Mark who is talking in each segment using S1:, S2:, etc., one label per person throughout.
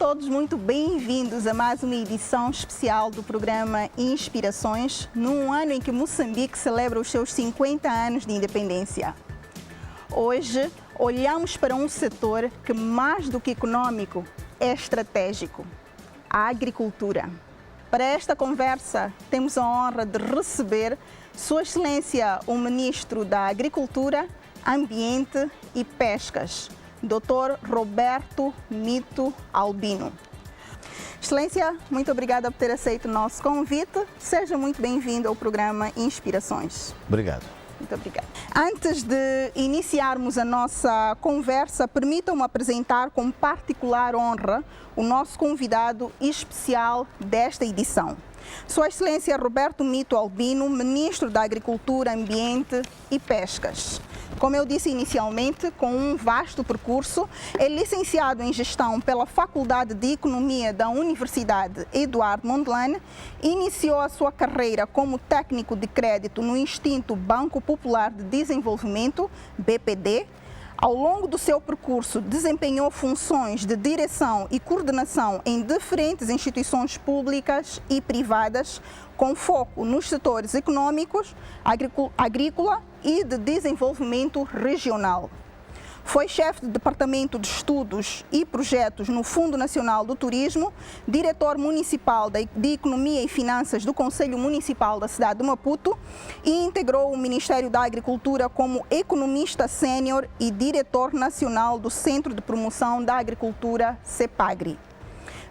S1: todos muito bem-vindos a mais uma edição especial do programa Inspirações, num ano em que Moçambique celebra os seus 50 anos de independência. Hoje, olhamos para um setor que, mais do que econômico, é estratégico: a agricultura. Para esta conversa, temos a honra de receber Sua Excelência, o Ministro da Agricultura, Ambiente e Pescas, Dr. Roberto Mito Albino. Excelência, muito obrigada por ter aceito o nosso convite. Seja muito bem-vindo ao programa Inspirações.
S2: Obrigado.
S1: Muito obrigada. Antes de iniciarmos a nossa conversa, permitam-me apresentar com particular honra o nosso convidado especial desta edição. Sua Excelência Roberto Mito Albino, Ministro da Agricultura, Ambiente e Pescas. Como eu disse inicialmente, com um vasto percurso, é licenciado em Gestão pela Faculdade de Economia da Universidade Eduardo Mondlane, iniciou a sua carreira como técnico de crédito no extinto Banco Popular de Desenvolvimento, BPD. Ao longo do seu percurso, desempenhou funções de direção e coordenação em diferentes instituições públicas e privadas, com foco nos setores econômicos, agrícola e de desenvolvimento regional. Foi chefe de Departamento de Estudos e Projetos no Fundo Nacional do Turismo, diretor municipal de Economia e Finanças do Conselho Municipal da cidade de Maputo e integrou o Ministério da Agricultura como economista sênior e diretor nacional do Centro de Promoção da Agricultura, CEPAGRI.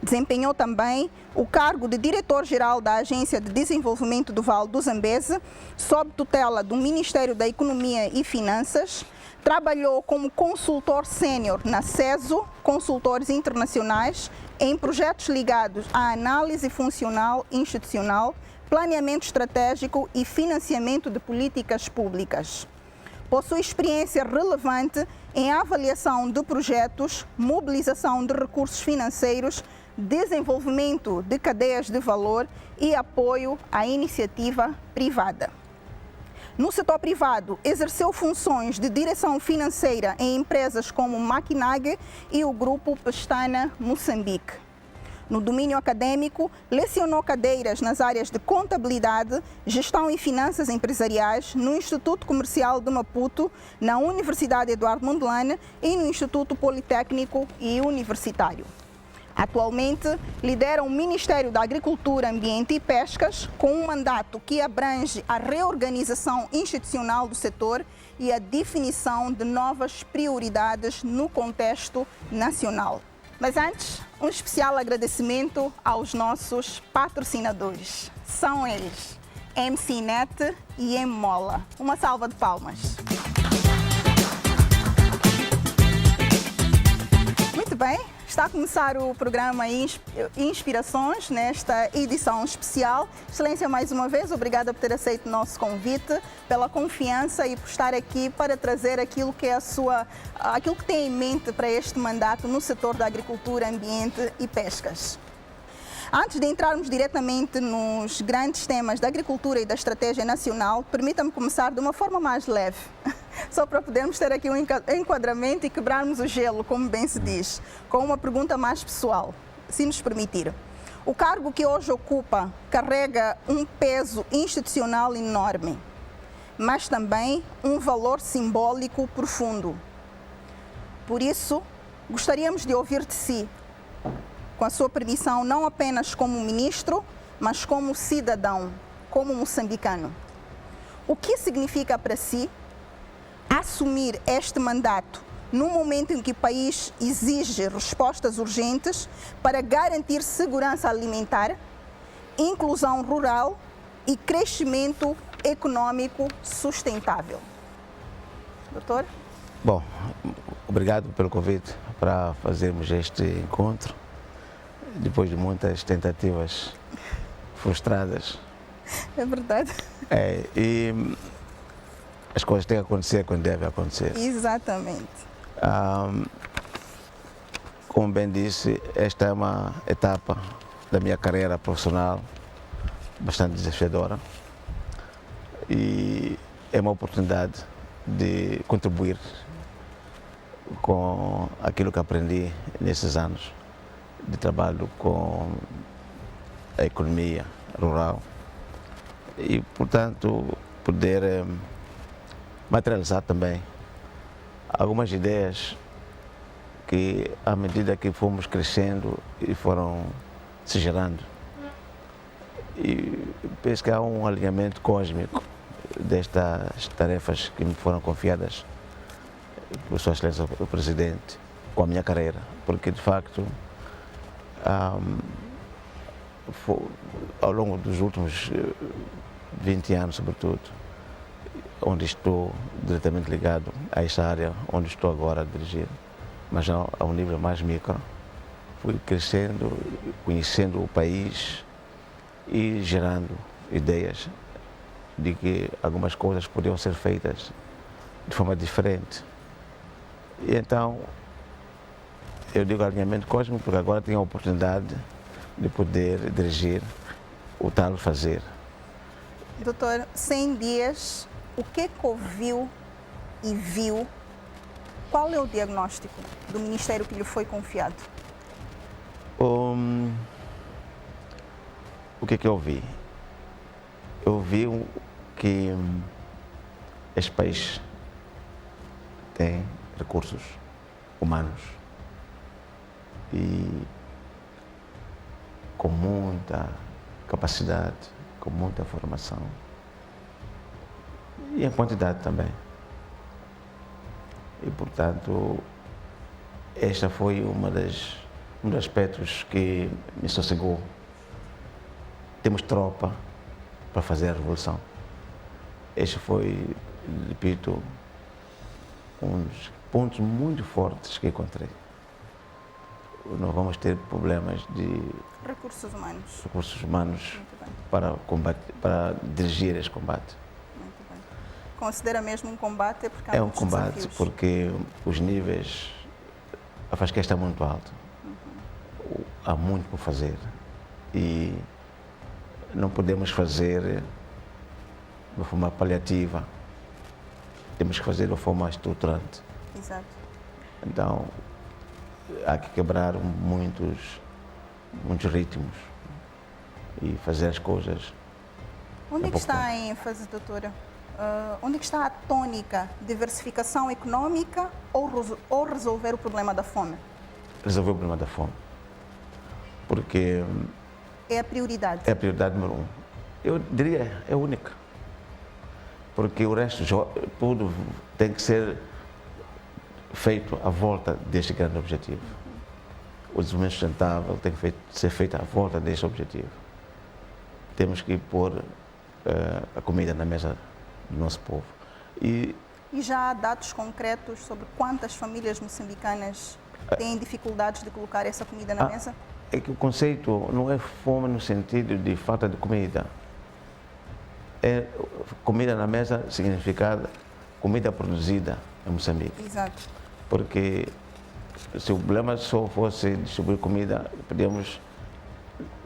S1: Desempenhou também o cargo de diretor-geral da Agência de Desenvolvimento do Vale do Zambeze, sob tutela do Ministério da Economia e Finanças. Trabalhou como consultor sênior na CESO, Consultores Internacionais, em projetos ligados à análise funcional institucional, planeamento estratégico e financiamento de políticas públicas. Possui experiência relevante em avaliação de projetos, mobilização de recursos financeiros, desenvolvimento de cadeias de valor e apoio à iniciativa privada. No setor privado, exerceu funções de direção financeira em empresas como Maquinag e o Grupo Pestana Moçambique. No domínio acadêmico, lecionou cadeiras nas áreas de contabilidade, gestão e finanças empresariais no Instituto Comercial de Maputo, na Universidade Eduardo Mondlane e no Instituto Politécnico e Universitário. Atualmente, lidera o Ministério da Agricultura, Ambiente e Pescas, com um mandato que abrange a reorganização institucional do setor e a definição de novas prioridades no contexto nacional. Mas antes, um especial agradecimento aos nossos patrocinadores. São eles, MCNet e M-Mola. Uma salva de palmas. Muito bem. Está a começar o programa Inspirações, nesta edição especial. Excelência, mais uma vez, obrigada por ter aceito o nosso convite, pela confiança e por estar aqui para trazer aquilo que aquilo que tem em mente para este mandato no setor da agricultura, ambiente e pescas. Antes de entrarmos diretamente nos grandes temas da agricultura e da estratégia nacional, permita-me começar de uma forma mais leve, só para podermos ter aqui um enquadramento e quebrarmos o gelo, como bem se diz, com uma pergunta mais pessoal, se nos permitir. O cargo que hoje ocupa carrega um peso institucional enorme, mas também um valor simbólico profundo. Por isso, gostaríamos de ouvir de si, com a sua permissão, não apenas como ministro, mas como cidadão, como moçambicano. O que significa para si assumir este mandato num momento em que o país exige respostas urgentes para garantir segurança alimentar, inclusão rural e crescimento econômico sustentável? Doutor?
S2: Bom, obrigado pelo convite para fazermos este encontro, depois de muitas tentativas frustradas.
S1: É verdade.
S2: E as coisas têm que acontecer quando devem acontecer.
S1: Exatamente.
S2: Como bem disse, esta é uma etapa da minha carreira profissional bastante desafiadora e é uma oportunidade de contribuir com aquilo que aprendi nesses anos de trabalho com a economia rural e, portanto, poder materializar também algumas ideias que, à medida que fomos crescendo e foram se gerando. E penso que há um alinhamento cósmico destas tarefas que me foram confiadas por Sua Excelência o Presidente com a minha carreira, porque de facto ao longo dos últimos 20 anos, sobretudo, onde estou diretamente ligado a esta área onde estou agora a dirigir, mas a um nível mais micro, fui crescendo, conhecendo o país e gerando ideias de que algumas coisas podiam ser feitas de forma diferente. E então, eu digo alinhamento cósmico porque agora tenho a oportunidade de poder dirigir o tal fazer.
S1: Doutor, 100 dias, o que ouviu e viu? Qual é o diagnóstico do ministério que lhe foi confiado?
S2: O que eu vi? Eu vi que este país tem recursos humanos e com muita capacidade, com muita formação e em quantidade também. E, portanto, esta foi um dos aspectos que me sossegou. Temos tropa para fazer a revolução. Este foi, repito, um dos pontos muito fortes que encontrei. Não vamos ter problemas de
S1: recursos
S2: humanos para dirigir este combate.
S1: Muito bem. Considera mesmo um combate porque há
S2: É um
S1: muitos
S2: combate
S1: desafios.
S2: porque os níveis, a fasquia está muito alto. Há muito por fazer e não podemos fazer de forma paliativa, temos que fazer de forma estruturante.
S1: Exato.
S2: Então, há que quebrar muitos ritmos e fazer as coisas.
S1: Onde é que está a ênfase, doutora? Onde é que está a tônica? Diversificação econômica ou resolver o problema da fome?
S2: Resolver o problema da fome. Porque
S1: é a prioridade.
S2: É a prioridade número 1. Eu diria, é única. Porque o resto, tudo tem que ser feito à volta deste grande objetivo. O desenvolvimento sustentável tem que ser feito à volta deste objetivo. Temos que pôr a comida na mesa do nosso povo.
S1: E já há dados concretos sobre quantas famílias moçambicanas têm dificuldades de colocar essa comida na mesa?
S2: É que o conceito não é fome no sentido de falta de comida. É comida na mesa significada comida produzida em Moçambique.
S1: Exato.
S2: Porque se o problema só fosse distribuir comida, podíamos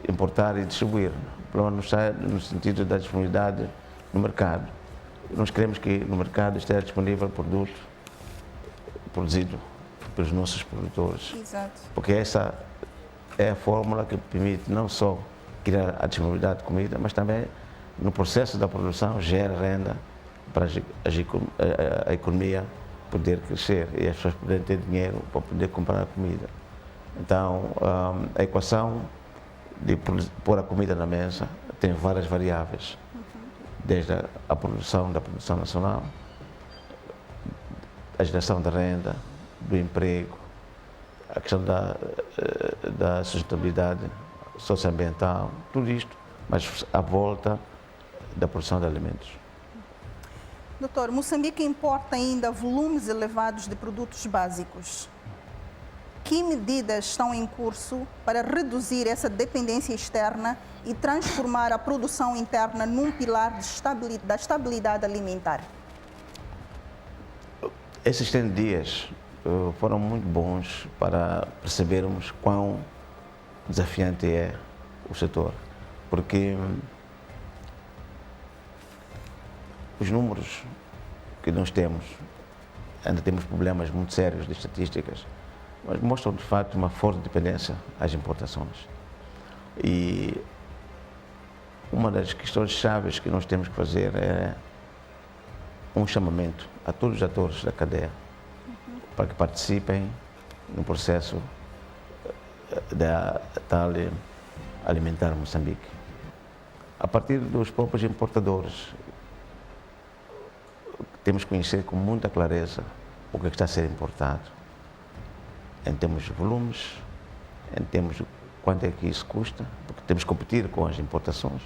S2: importar e distribuir. O problema não está no sentido da disponibilidade no mercado. Nós queremos que no mercado esteja disponível produto produzido pelos nossos produtores.
S1: Exato.
S2: Porque essa é a fórmula que permite não só criar a disponibilidade de comida, mas também no processo da produção gera renda para a economia poder crescer e as pessoas poderem ter dinheiro para poder comprar a comida. Então, a equação de pôr a comida na mesa tem várias variáveis, desde a produção da produção nacional, a geração de renda, do emprego, a questão da sustentabilidade socioambiental, tudo isto, mas à volta da produção de alimentos.
S1: Doutor, Moçambique importa ainda volumes elevados de produtos básicos. Que medidas estão em curso para reduzir essa dependência externa e transformar a produção interna num pilar da estabilidade alimentar?
S2: Esses 100 dias foram muito bons para percebermos quão desafiante é o setor, porque os números que nós temos, ainda temos problemas muito sérios de estatísticas, mas mostram de facto uma forte dependência às importações. E uma das questões chaves que nós temos que fazer é um chamamento a todos os atores da cadeia para que participem no processo da tal alimentar Moçambique. A partir dos próprios importadores, temos que conhecer com muita clareza o que está a ser importado, em termos de volumes, em termos de quanto é que isso custa, porque temos que competir com as importações,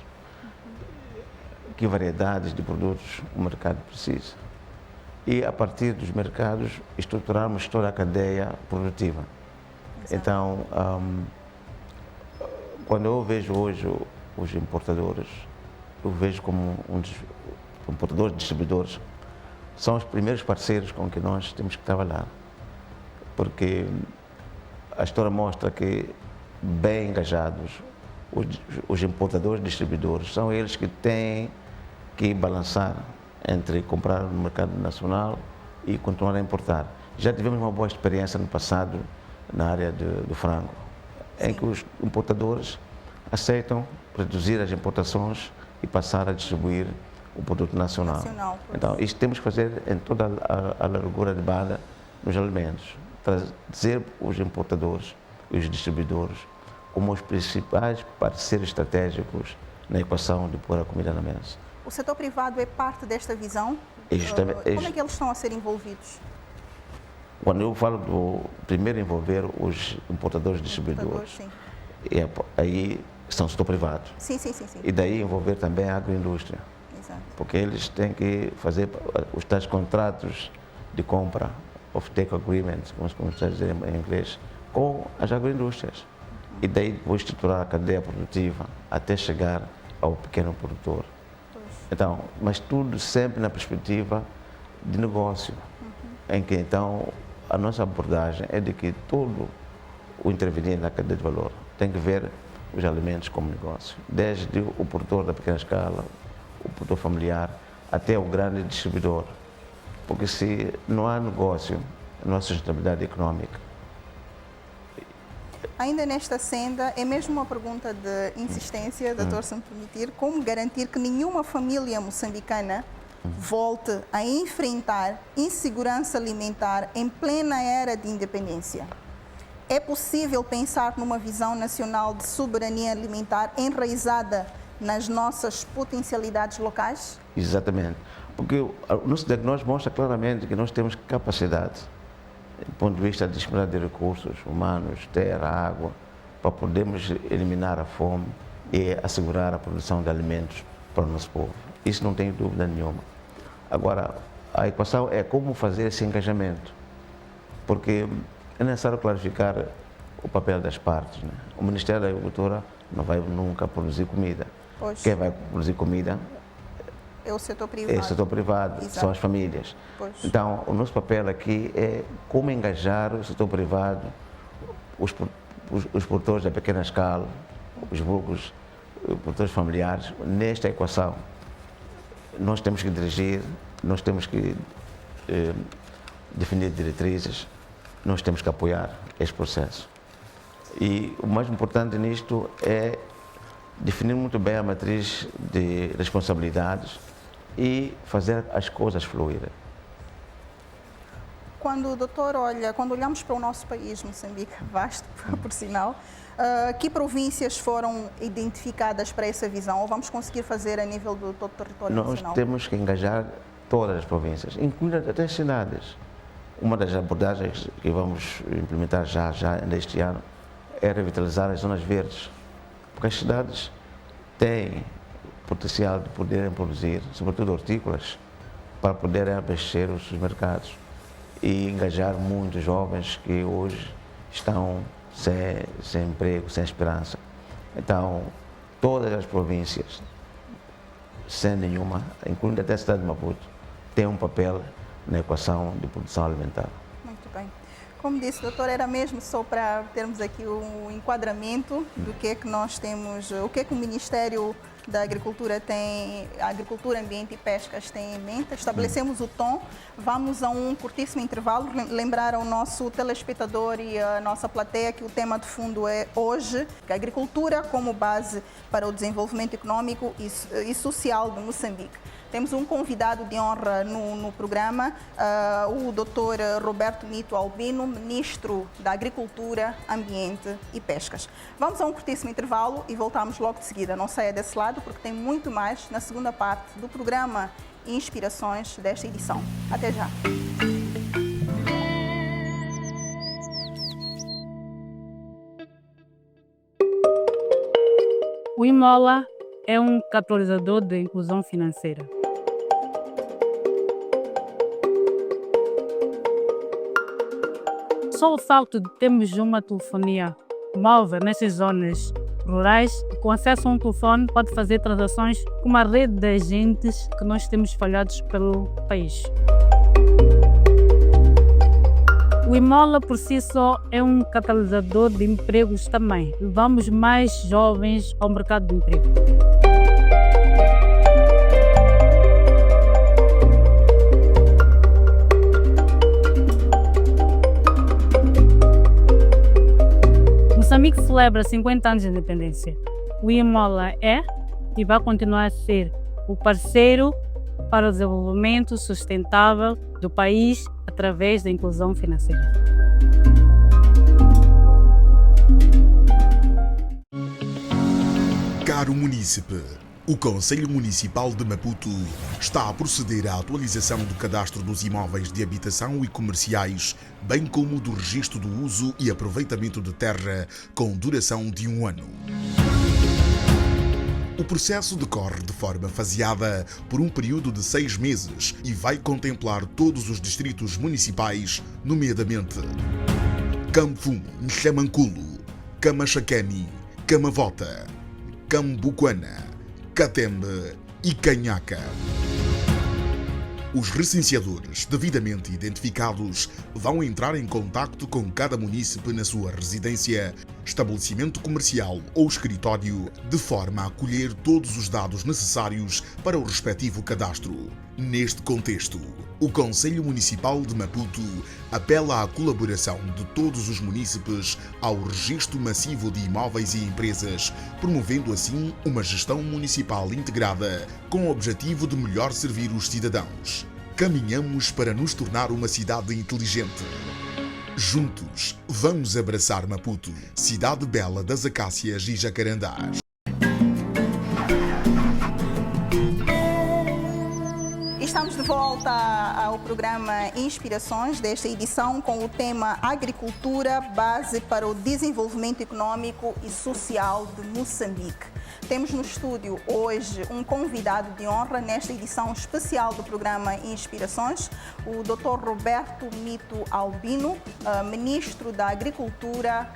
S2: que variedades de produtos o mercado precisa. E, a partir dos mercados, estruturarmos toda a cadeia produtiva. Exato. Então, quando eu vejo hoje os importadores, eu vejo como importadores, distribuidores, são os primeiros parceiros com que nós temos que trabalhar. Porque a história mostra que, bem engajados, os importadores, distribuidores, são eles que têm que balançar entre comprar no mercado nacional e continuar a importar. Já tivemos uma boa experiência no passado na área do frango, em que os importadores aceitam reduzir as importações e passar a distribuir o produto nacional. Então, isto temos que fazer em toda a largura de banda nos alimentos. Trazer os importadores e os distribuidores como os principais parceiros estratégicos na equação de pôr a comida na mesa.
S1: O setor privado é parte desta visão? Como é que eles estão a ser envolvidos?
S2: Quando eu falo do primeiro envolver os importadores e distribuidores, aí são o setor privado.
S1: Sim.
S2: E daí envolver também a agroindústria.
S1: Exato.
S2: Porque eles têm que fazer os tais contratos de compra, off-take agreements, como se diz em inglês, com as agroindústrias. E daí vou estruturar a cadeia produtiva até chegar ao pequeno produtor. Então, mas tudo sempre na perspectiva de negócio, em que então a nossa abordagem é de que todo o interveniente na cadeia de valor tem que ver os alimentos como negócio, desde o produtor da pequena escala, o produtor familiar, até o grande distribuidor. Porque se não há negócio, não há sustentabilidade econômica.
S1: Ainda nesta senda, é mesmo uma pergunta de insistência, doutor, se me permitir, como garantir que nenhuma família moçambicana volte a enfrentar insegurança alimentar em plena era de independência? É possível pensar numa visão nacional de soberania alimentar enraizada nas nossas potencialidades locais?
S2: Exatamente, porque o nosso diagnóstico mostra claramente que nós temos capacidade, do ponto de vista de disponibilidade de recursos humanos, terra, água, para podermos eliminar a fome e assegurar a produção de alimentos para o nosso povo. Isso não tem dúvida nenhuma. Agora, a equação é como fazer esse engajamento, porque é necessário clarificar o papel das partes, né? O Ministério da Agricultura não vai nunca produzir comida.
S1: Pois.
S2: Quem vai produzir comida
S1: é o setor privado.
S2: É o setor privado,
S1: Exato.
S2: São as famílias.
S1: Pois.
S2: Então, o nosso papel aqui é como engajar o setor privado, os produtores da pequena escala, os produtores familiares, nesta equação. Nós temos que dirigir, nós temos que definir diretrizes, nós temos que apoiar este processo. E o mais importante nisto é definir muito bem a matriz de responsabilidades e fazer as coisas fluírem.
S1: Quando o doutor olha, quando olhamos para o nosso país, Moçambique, vasto, por sinal, que províncias foram identificadas para essa visão? Ou vamos conseguir fazer a nível do todo o território nacional?
S2: Nós temos que engajar todas as províncias, incluindo até as cidades. Uma das abordagens que vamos implementar já neste ano é revitalizar as zonas verdes, porque as cidades têm potencial de poderem produzir, sobretudo hortícolas, para poderem abastecer os mercados e engajar muitos jovens que hoje estão sem emprego, sem esperança. Então, todas as províncias, sem nenhuma, incluindo até a cidade de Maputo, têm um papel na equação de produção alimentar.
S1: Muito bem. Como disse, doutor, era mesmo só para termos aqui um enquadramento do que é que nós temos, o que é que o Ministério da Agricultura Agricultura, Ambiente e Pescas tem em mente. Estabelecemos o tom, vamos a um curtíssimo intervalo, lembrar ao nosso telespectador e à nossa plateia que o tema de fundo é hoje, a agricultura como base para o desenvolvimento econômico e social de Moçambique. Temos um convidado de honra no programa, o Dr. Roberto Mito Albino, Ministro da Agricultura, Ambiente e Pescas. Vamos a um curtíssimo intervalo e voltamos logo de seguida. Não saia desse lado porque tem muito mais na segunda parte do programa Inspirações desta edição. Até já!
S3: O Imola é um catalisador de inclusão financeira. Só o facto de termos uma telefonia móvel nessas zonas rurais, com acesso a um telefone, pode fazer transações com uma rede de agentes que nós temos espalhados pelo país. O Imola por si só é um catalisador de empregos também. Levamos mais jovens ao mercado de emprego. Moçambique celebra 50 anos de independência. O Imola é e vai continuar a ser o parceiro para o desenvolvimento sustentável do país através da inclusão financeira.
S4: Caro munícipe, o Conselho Municipal de Maputo está a proceder à atualização do cadastro dos imóveis de habitação e comerciais, bem como do registro do uso e aproveitamento de terra com duração de 1 ano. O processo decorre de forma faseada por um período de 6 meses e vai contemplar todos os distritos municipais, nomeadamente Camfum, Nchamanculo, Camachaqueni, Camavota, Cambuquana, Catembe e Canhaca. Os recenseadores devidamente identificados vão entrar em contacto com cada munícipe na sua residência, estabelecimento comercial ou escritório, de forma a colher todos os dados necessários para o respectivo cadastro. Neste contexto, o Conselho Municipal de Maputo apela à colaboração de todos os munícipes ao registro massivo de imóveis e empresas, promovendo assim uma gestão municipal integrada com o objetivo de melhor servir os cidadãos. Caminhamos para nos tornar uma cidade inteligente. Juntos, vamos abraçar Maputo, cidade bela das acácias e jacarandás.
S1: Estamos de volta ao programa Inspirações desta edição com o tema Agricultura, base para o desenvolvimento econômico e social de Moçambique. Temos no estúdio hoje um convidado de honra nesta edição especial do programa Inspirações, o Dr. Roberto Mito Albino, Ministro da Agricultura,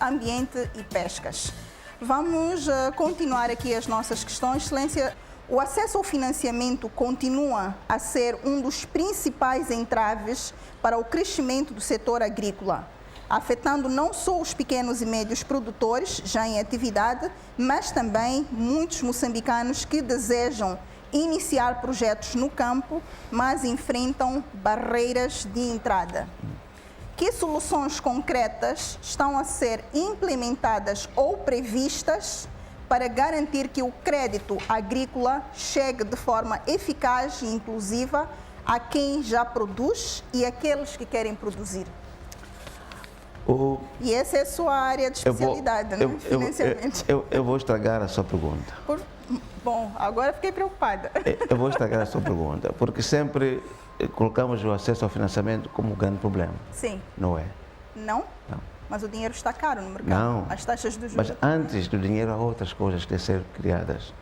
S1: Ambiente e Pescas. Vamos continuar aqui as nossas questões. Excelência, o acesso ao financiamento continua a ser um dos principais entraves para o crescimento do setor agrícola, afetando não só os pequenos e médios produtores já em atividade, mas também muitos moçambicanos que desejam iniciar projetos no campo, mas enfrentam barreiras de entrada. Que soluções concretas estão a ser implementadas ou previstas para garantir que o crédito agrícola chegue de forma eficaz e inclusiva a quem já produz e àqueles que querem produzir? E essa é a sua área de especialidade, né? Financiamento.
S2: Eu vou estragar a sua pergunta.
S1: Bom, agora fiquei preocupada.
S2: Eu vou estragar a sua pergunta, porque sempre colocamos o acesso ao financiamento como um grande problema.
S1: Sim.
S2: Não é?
S1: Não?
S2: Não.
S1: Mas o dinheiro está caro no mercado.
S2: Não.
S1: As taxas de juros.
S2: Mas antes do dinheiro há outras coisas que têm que ser criadas.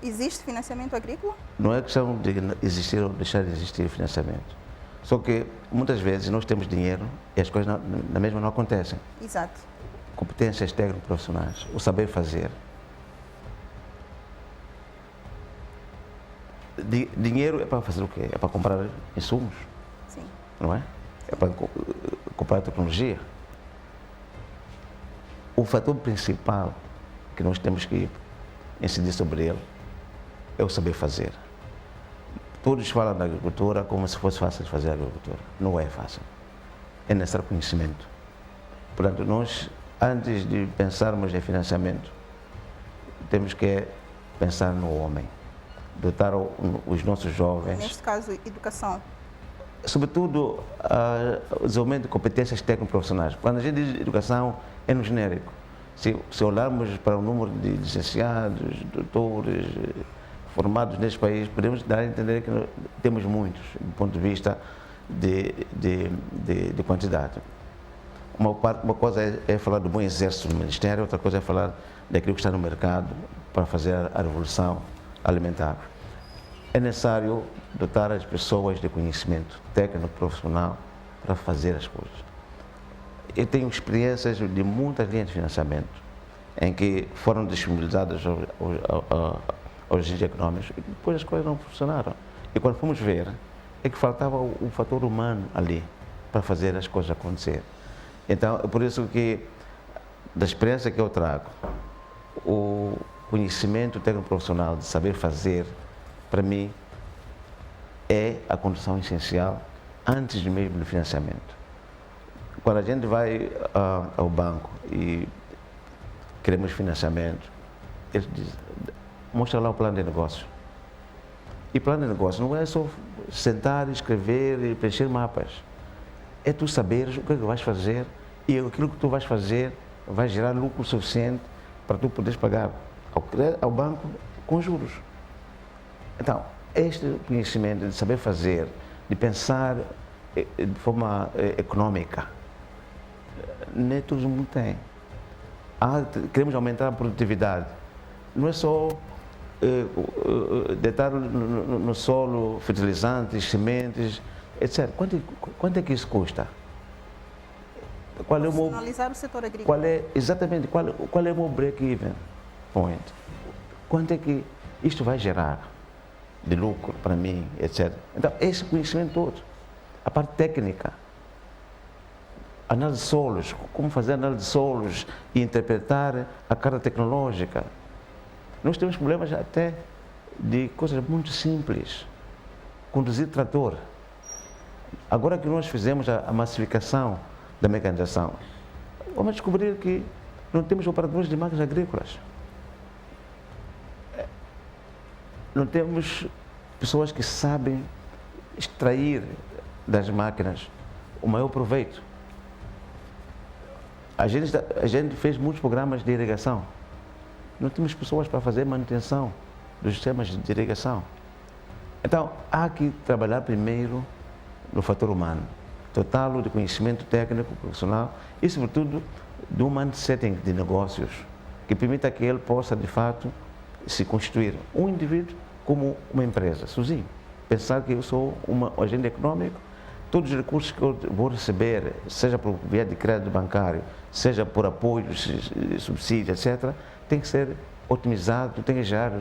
S1: Existe financiamento agrícola?
S2: Não é questão de existir ou deixar de existir financiamento. Só que muitas vezes nós temos dinheiro e as coisas na mesma não acontecem.
S1: Exato.
S2: Competências técnico-profissionais, o saber fazer. Dinheiro é para fazer o quê? É para comprar insumos,
S1: Sim.
S2: não é? É para incorporar a tecnologia. O fator principal que nós temos que incidir sobre ele é o saber fazer. Todos falam da agricultura como se fosse fácil de fazer a agricultura. Não é fácil. É necessário conhecimento. Portanto, nós, antes de pensarmos em financiamento, temos que pensar no homem, dotar os nossos jovens.
S1: Neste caso, educação.
S2: Sobretudo, o desenvolvimento de competências técnico-profissionais. Quando a gente diz educação, é no genérico. Se olharmos para o número de licenciados, doutores, formados neste país, podemos dar a entender que temos muitos, do ponto de vista de quantidade. Uma coisa é falar do bom exército do Ministério, outra coisa é falar daquilo que está no mercado para fazer a revolução alimentar. É necessário dotar as pessoas de conhecimento técnico profissional para fazer as coisas. Eu tenho experiências de muitas linhas de financiamento em que foram disponibilizadas aos agentes econômicos e depois as coisas não funcionaram. E quando fomos ver, é que faltava o fator humano ali para fazer as coisas acontecer. Então, é por isso que, da experiência que eu trago, o conhecimento técnico-profissional de saber fazer, para mim, é a condição essencial antes mesmo do financiamento. Quando a gente vai ao banco e queremos financiamento, eles dizem, mostra lá o plano de negócio. E plano de negócio não é só sentar, escrever e preencher mapas. É tu saberes o que é que vais fazer e aquilo que tu vais fazer vai gerar lucro suficiente para tu poderes pagar ao banco com juros. Então, este conhecimento de saber fazer, de pensar de forma econômica, nem todo mundo tem. Queremos aumentar a produtividade. Não é só deitar no solo fertilizantes, sementes, etc. Quanto é que isso custa?
S1: Profissionalizar o setor agrícola.
S2: Qual é o meu break-even point? Quanto é que isto vai gerar de lucro para mim, etc. Então, esse conhecimento todo, a parte técnica, análise de solos, como fazer análise de solos e interpretar a carga tecnológica. Nós temos problemas até de coisas muito simples, conduzir trator. Agora que nós fizemos a massificação da mecanização, vamos descobrir que não temos operadores de máquinas agrícolas. Não temos pessoas que sabem extrair das máquinas o maior proveito. A gente fez muitos programas de irrigação. Não temos pessoas para fazer manutenção dos sistemas de irrigação. Então, há que trabalhar primeiro no fator humano, dotá-lo de conhecimento técnico, profissional e, sobretudo, de um mindset de negócios que permita que ele possa, de fato, se constituir um indivíduo como uma empresa, sozinho. Pensar que eu sou um agente econômico, todos os recursos que eu vou receber, seja por via de crédito bancário, seja por apoios, subsídios, etc., tem que ser otimizado, tem que gerar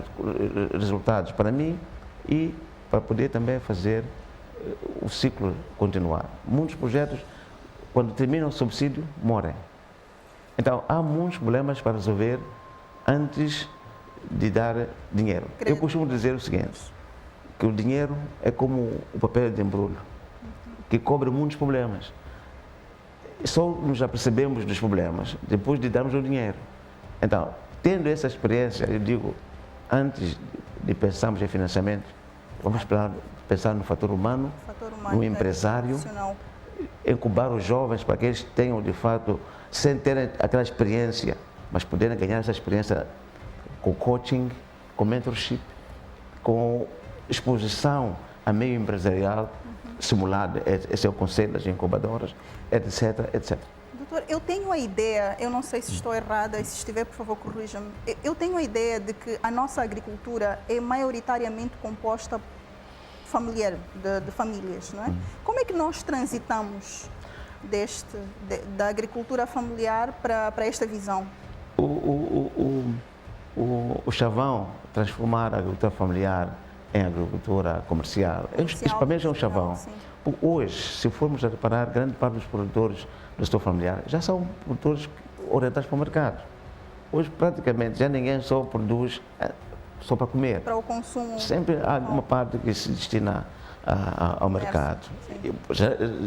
S2: resultados para mim e para poder também fazer o ciclo continuar. Muitos projetos, quando terminam o subsídio, morrem. Então, há muitos problemas para resolver antes de dar dinheiro. Eu costumo dizer o seguinte, que o dinheiro é como o papel de embrulho, que cobre muitos problemas. Só nos apercebemos dos problemas depois de darmos o dinheiro. Então, tendo essa experiência, eu digo, antes de pensarmos em financiamento, vamos pensar no fator humano, no empresário, incubar os jovens para que eles tenham, de fato, sem terem aquela experiência, mas poderem ganhar essa experiência com coaching, com mentorship, com exposição a meio empresarial simulado, esse é o conselho das incubadoras, etc, etc.
S1: Doutor, eu tenho a ideia, eu não sei se estou errada, e se estiver, por favor, corrija-me. Eu tenho a ideia de que a nossa agricultura é maioritariamente composta familiar, de famílias, não é? Como é que nós transitamos da agricultura familiar para esta visão?
S2: O chavão, transformar a agricultura familiar em agricultura comercial, principalmente é um chavão.
S1: Sim.
S2: Hoje, se formos a reparar, grande parte dos produtores do setor familiar já são produtores orientados para o mercado. Hoje, praticamente, já ninguém só produz só para comer.
S1: Para o consumo.
S2: Sempre há alguma parte que se destina ao mercado.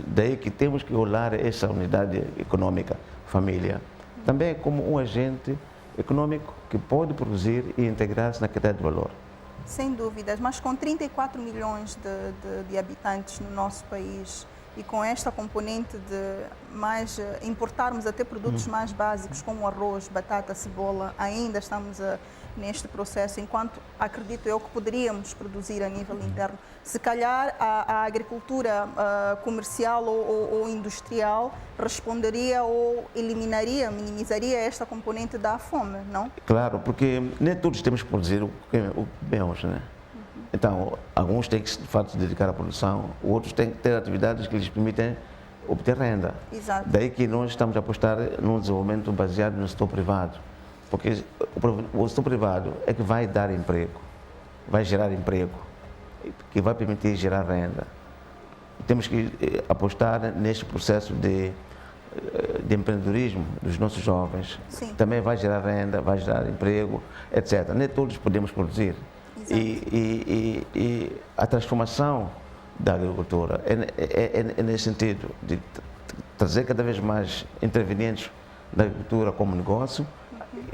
S2: Daí que temos que olhar essa unidade econômica, família, também como um agente econômico que pode produzir e integrar-se na cadeia de valor.
S1: Sem dúvidas, mas com 34 milhões de habitantes no nosso país e com esta componente de mais importarmos até produtos mais básicos como arroz, batata, cebola, ainda estamos neste processo, enquanto acredito eu que poderíamos produzir a nível interno. Se calhar a agricultura comercial ou industrial responderia ou eliminaria, minimizaria esta componente da fome, não?
S2: Claro, porque nem todos temos que produzir o que comemos, né? Então, alguns têm que, de facto, se dedicar à produção, outros têm que ter atividades que lhes permitem obter renda.
S1: Exato.
S2: Daí que nós estamos a apostar num desenvolvimento baseado no setor privado, porque o setor privado é que vai dar emprego, vai gerar emprego, que vai permitir gerar renda. Temos que apostar neste processo de empreendedorismo dos nossos jovens.
S1: Sim.
S2: Também vai gerar renda, vai gerar emprego, etc. Nem todos podemos produzir. E a transformação da agricultura é nesse sentido, de trazer cada vez mais intervenientes da agricultura como negócio,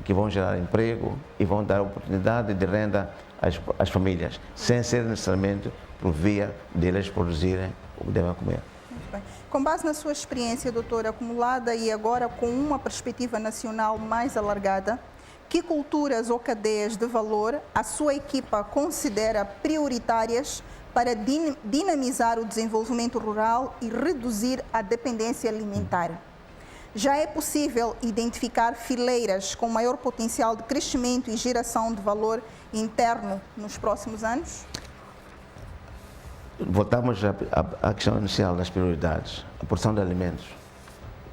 S2: que vão gerar emprego e vão dar oportunidade de renda às famílias, sem ser necessariamente por via de eles produzirem o que devem comer.
S1: Muito bem. Com base na sua experiência, doutora, acumulada e agora com uma perspectiva nacional mais alargada, que culturas ou cadeias de valor a sua equipa considera prioritárias para dinamizar o desenvolvimento rural e reduzir a dependência alimentar? Já é possível identificar fileiras com maior potencial de crescimento e geração de valor interno nos próximos anos?
S2: Voltamos à questão inicial das prioridades. A produção de alimentos,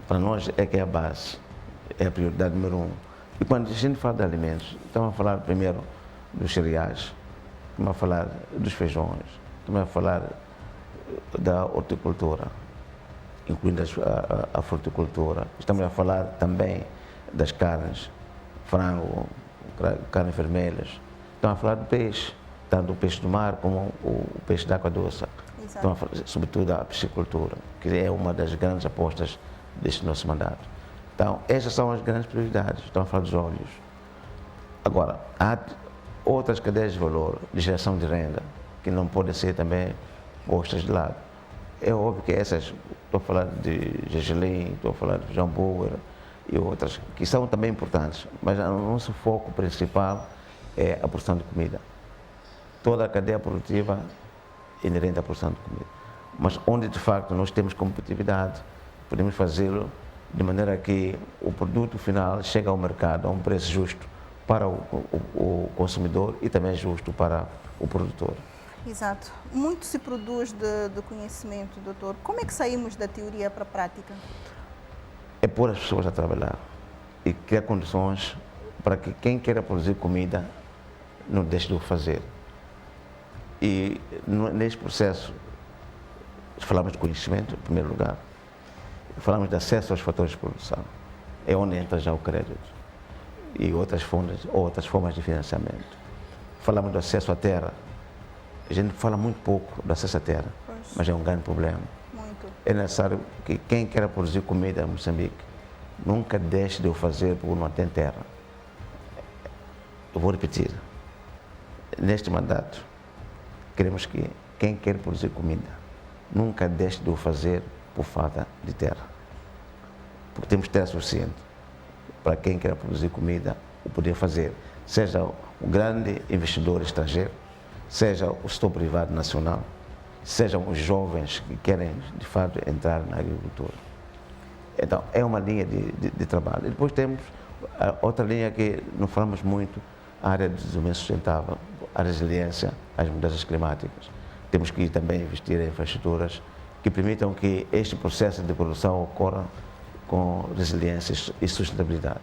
S2: para nós, é que é a base, é a prioridade número 1. E quando a gente fala de alimentos, estamos a falar primeiro dos cereais, estamos a falar dos feijões, estamos a falar da horticultura, incluindo a fruticultura. Estamos a falar também das carnes, frango, carnes vermelhas. Estamos a falar do peixe, tanto o peixe do mar como o peixe da água doce. Estamos a falar, sobretudo, da piscicultura, que é uma das grandes apostas deste nosso mandato. Então, essas são as grandes prioridades. Estamos a falar dos óleos. Agora, há outras cadeias de valor, de geração de renda, que não podem ser também postas de lado. É óbvio que essas, estou a falar de gergelim, estou a falar de feijão burger e outras, que são também importantes, mas o nosso foco principal é a produção de comida. Toda a cadeia produtiva é inerente à produção de comida. Mas onde, de facto, nós temos competitividade, podemos fazê-lo de maneira que o produto final chega ao mercado a um preço justo para o consumidor e também justo para o produtor.
S1: Exato. Muito se produz de conhecimento, doutor. Como é que saímos da teoria para a prática?
S2: É pôr as pessoas a trabalhar e criar condições para que quem queira produzir comida não deixe de o fazer. E neste processo, falamos de conhecimento, em primeiro lugar. Falamos de acesso aos fatores de produção, é onde entra já o crédito e outras formas de financiamento. Falamos do acesso à terra, a gente fala muito pouco do acesso à terra, mas é um grande problema.
S1: Muito.
S2: É necessário que quem quer produzir comida em Moçambique nunca deixe de o fazer porque não tem terra. Eu vou repetir, neste mandato, queremos que quem quer produzir comida nunca deixe de o fazer por falta de terra. Porque temos terra suficiente para quem quer produzir comida o poder fazer, seja o grande investidor estrangeiro, seja o setor privado nacional, sejam os jovens que querem, de fato, entrar na agricultura. Então, é uma linha de trabalho. E depois temos outra linha que não falamos muito, a área de desenvolvimento sustentável, a resiliência às mudanças climáticas. Temos que também investir em infraestruturas que permitam que este processo de produção ocorra com resiliência e sustentabilidade.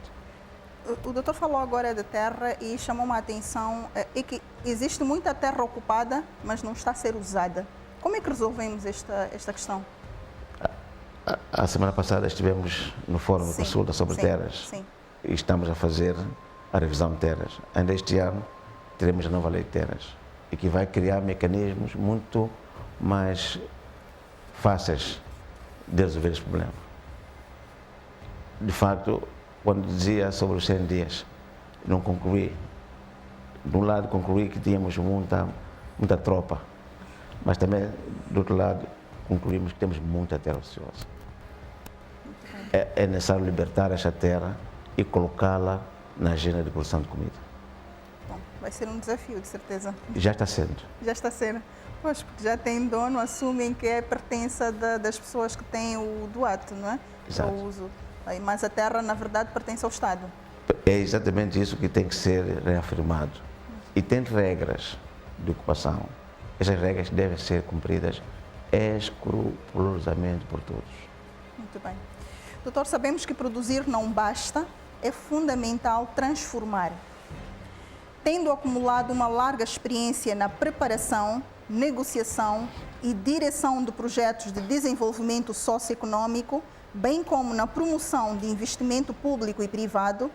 S1: O doutor falou agora de terra e chamou uma atenção, é que existe muita terra ocupada, mas não está a ser usada. Como é que resolvemos esta questão?
S2: A semana passada estivemos no Fórum de Consulta sobre Terras e estamos a fazer a revisão de terras. Ainda este ano teremos a nova lei de terras e que vai criar mecanismos muito mais fáceis de resolver este problema. De facto, quando dizia sobre os 100 dias, não concluí. De um lado concluí que tínhamos muita tropa, mas também do outro lado concluímos que temos muita terra ociosa. É necessário libertar esta terra e colocá-la na agenda de produção de comida.
S1: Bom, vai ser um desafio, de certeza.
S2: Já está sendo.
S1: Já está sendo. Pois, porque já tem dono, assumem que é pertença das pessoas que têm o doato, não é?
S2: Exato.
S1: O uso. Mas a terra, na verdade, pertence ao Estado.
S2: É exatamente isso que tem que ser reafirmado. E tem regras de ocupação. Essas regras devem ser cumpridas escrupulosamente por todos.
S1: Muito bem. Doutor, sabemos que produzir não basta, é fundamental transformar. Tendo acumulado uma larga experiência na preparação, negociação e direção de projetos de desenvolvimento socioeconômico, bem como na promoção de investimento público e privado,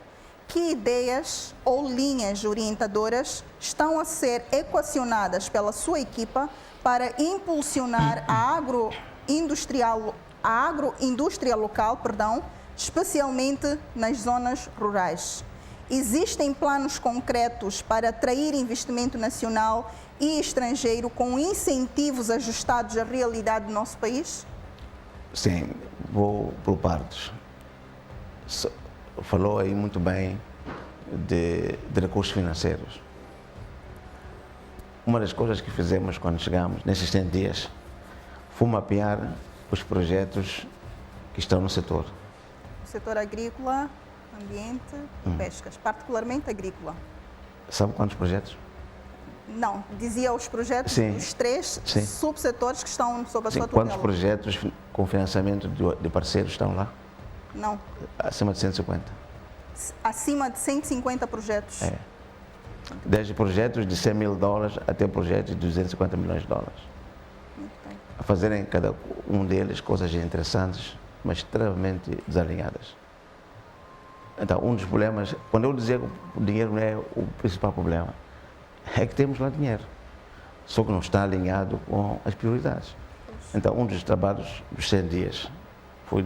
S1: que ideias ou linhas orientadoras estão a ser equacionadas pela sua equipa para impulsionar a agroindústria local, especialmente nas zonas rurais? Existem planos concretos para atrair investimento nacional e estrangeiro com incentivos ajustados à realidade do nosso país?
S2: Sim, vou por partes. Falou aí muito bem de recursos financeiros. Uma das coisas que fizemos quando chegamos, nesses 100 dias, foi mapear os projetos que estão no setor.
S1: O setor agrícola, ambiente e pescas, particularmente agrícola.
S2: Sabe quantos projetos?
S1: Não, dizia os projetos,
S2: sim,
S1: os 3
S2: sim,
S1: subsetores que estão sob a sua tutela.
S2: Quantos projetos com financiamento de parceiros estão lá?
S1: Não.
S2: Acima de 150.
S1: Acima de 150 projetos?
S2: É. Desde projetos de $100 mil até projetos de $250 milhões.
S1: Muito bem.
S2: A fazerem cada um deles coisas interessantes, mas extremamente desalinhadas. Então, um dos problemas, quando eu dizia que o dinheiro não é o principal problema, é que temos lá dinheiro, só que não está alinhado com as prioridades. Então, um dos trabalhos dos 100 dias foi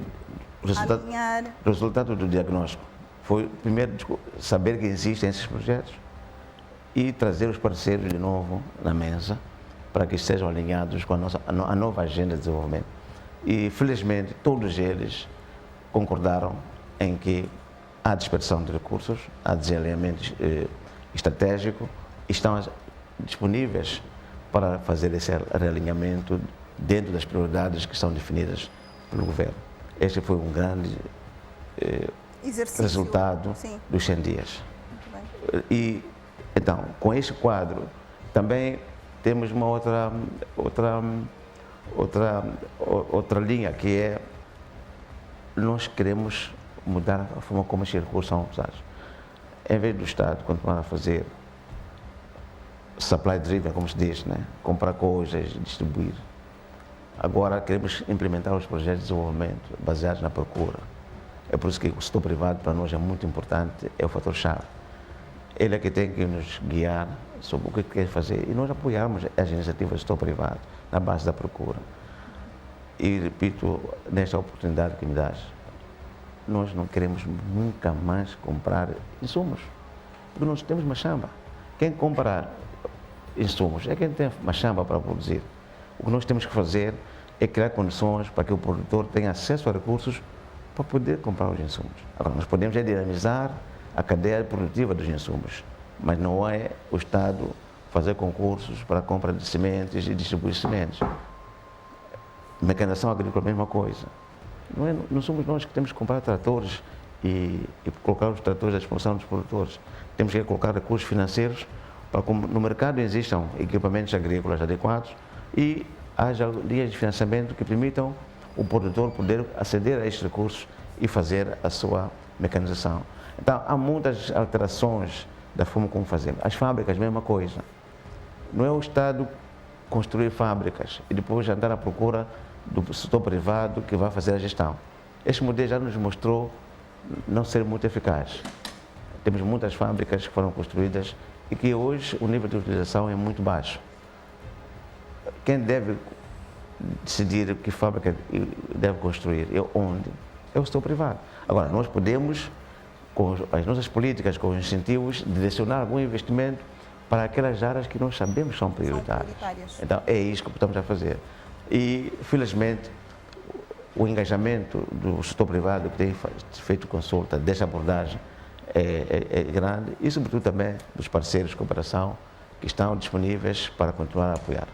S2: o resultado do diagnóstico. Foi, primeiro, saber que existem esses projetos e trazer os parceiros de novo na mesa para que sejam alinhados com a nova agenda de desenvolvimento. E, felizmente, todos eles concordaram em que há dispersão de recursos, há desalinhamento estratégico, estão disponíveis para fazer esse realinhamento dentro das prioridades que são definidas pelo governo. Este foi um grande resultado dos 100 dias. E, então, com este quadro, também temos uma outra linha, que é nós queremos mudar a forma como estes recursos são usados. Em vez do Estado continuar a fazer supply driven, como se diz, né? Comprar coisas, distribuir. Agora queremos implementar os projetos de desenvolvimento baseados na procura. É por isso que o setor privado para nós é muito importante, é o fator-chave. Ele é que tem que nos guiar sobre o que quer fazer e nós apoiarmos as iniciativas do setor privado na base da procura. E repito, nesta oportunidade que me dás, nós não queremos nunca mais comprar insumos, porque nós temos machamba. Quem compra insumos é quem tem machamba para produzir. O que nós temos que fazer é criar condições para que o produtor tenha acesso a recursos para poder comprar os insumos. Agora, nós podemos dinamizar a cadeia produtiva dos insumos, mas não é o Estado fazer concursos para a compra de sementes e distribuir sementes. Mecanização agrícola, a mesma coisa. Não somos nós que temos que comprar tratores e colocar os tratores à disposição dos produtores. Temos que colocar recursos financeiros para que no mercado existam equipamentos agrícolas adequados e haja linhas de financiamento que permitam o produtor poder aceder a estes recursos e fazer a sua mecanização. Então, há muitas alterações da forma como fazemos. As fábricas, mesma coisa. Não é o Estado construir fábricas e depois andar à procura do setor privado que vai fazer a gestão. Este modelo já nos mostrou não ser muito eficaz. Temos muitas fábricas que foram construídas e que hoje o nível de utilização é muito baixo. Quem deve decidir que fábrica deve construir e onde é o setor privado. Agora, nós podemos, com as nossas políticas, com os incentivos, direcionar algum investimento para aquelas áreas que nós sabemos que são prioritárias. Então, é isso que estamos a fazer. E, felizmente, o engajamento do setor privado que tem feito consulta desta abordagem é grande e, sobretudo, também dos parceiros de cooperação que estão disponíveis para continuar a apoiar.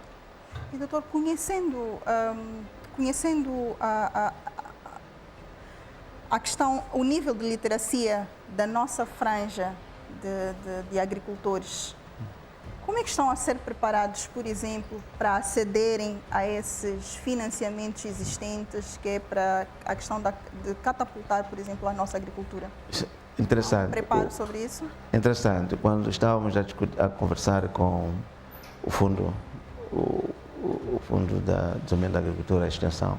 S1: E, doutor, conhecendo a questão, o nível de literacia da nossa franja de agricultores, como é que estão a ser preparados, por exemplo, para acederem a esses financiamentos existentes, que é para a questão de catapultar, por exemplo, a nossa agricultura?
S2: Interessante.
S1: Preparo sobre isso?
S2: Interessante. Quando estávamos a conversar com o Fundo da Desenvolvimento da Agricultura e Extensão,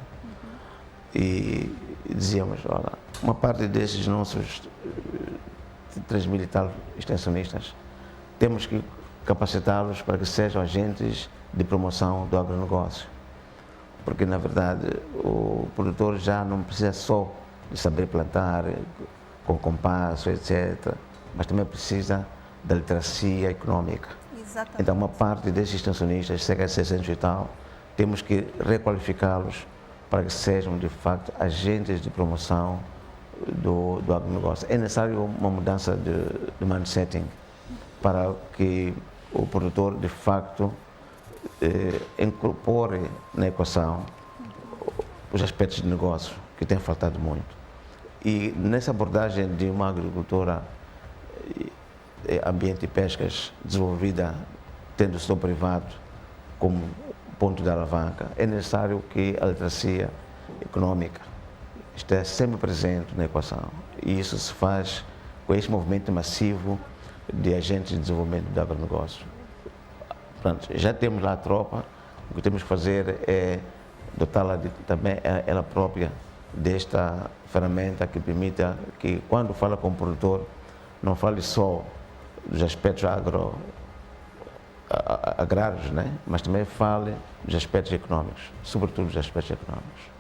S2: e dizíamos, olha, uma parte desses nossos 3.000 e tal extensionistas, temos que capacitá-los para que sejam agentes de promoção do agronegócio. Porque, na verdade, o produtor já não precisa só de saber plantar com compasso, etc., mas também precisa da literacia econômica.
S1: Exatamente.
S2: Então, uma parte desses extensionistas, cerca de 600 e tal, temos que requalificá-los para que sejam, de facto, agentes de promoção do agronegócio. É necessário uma mudança de mindsetting para que o produtor, de facto, incorpore na equação os aspectos de negócio que têm faltado muito. E nessa abordagem de uma agricultura, ambiente e pescas desenvolvida tendo o setor privado como ponto de alavanca, é necessário que a literacia econômica esteja sempre presente na equação. E isso se faz com esse movimento massivo de agentes de desenvolvimento do agronegócio. Portanto, já temos lá a tropa, o que temos que fazer é dotá-la também ela própria desta ferramenta que permita que, quando fala com o produtor, não fale só dos aspectos agrários, né? Mas também fale dos aspectos econômicos, sobretudo dos aspectos econômicos.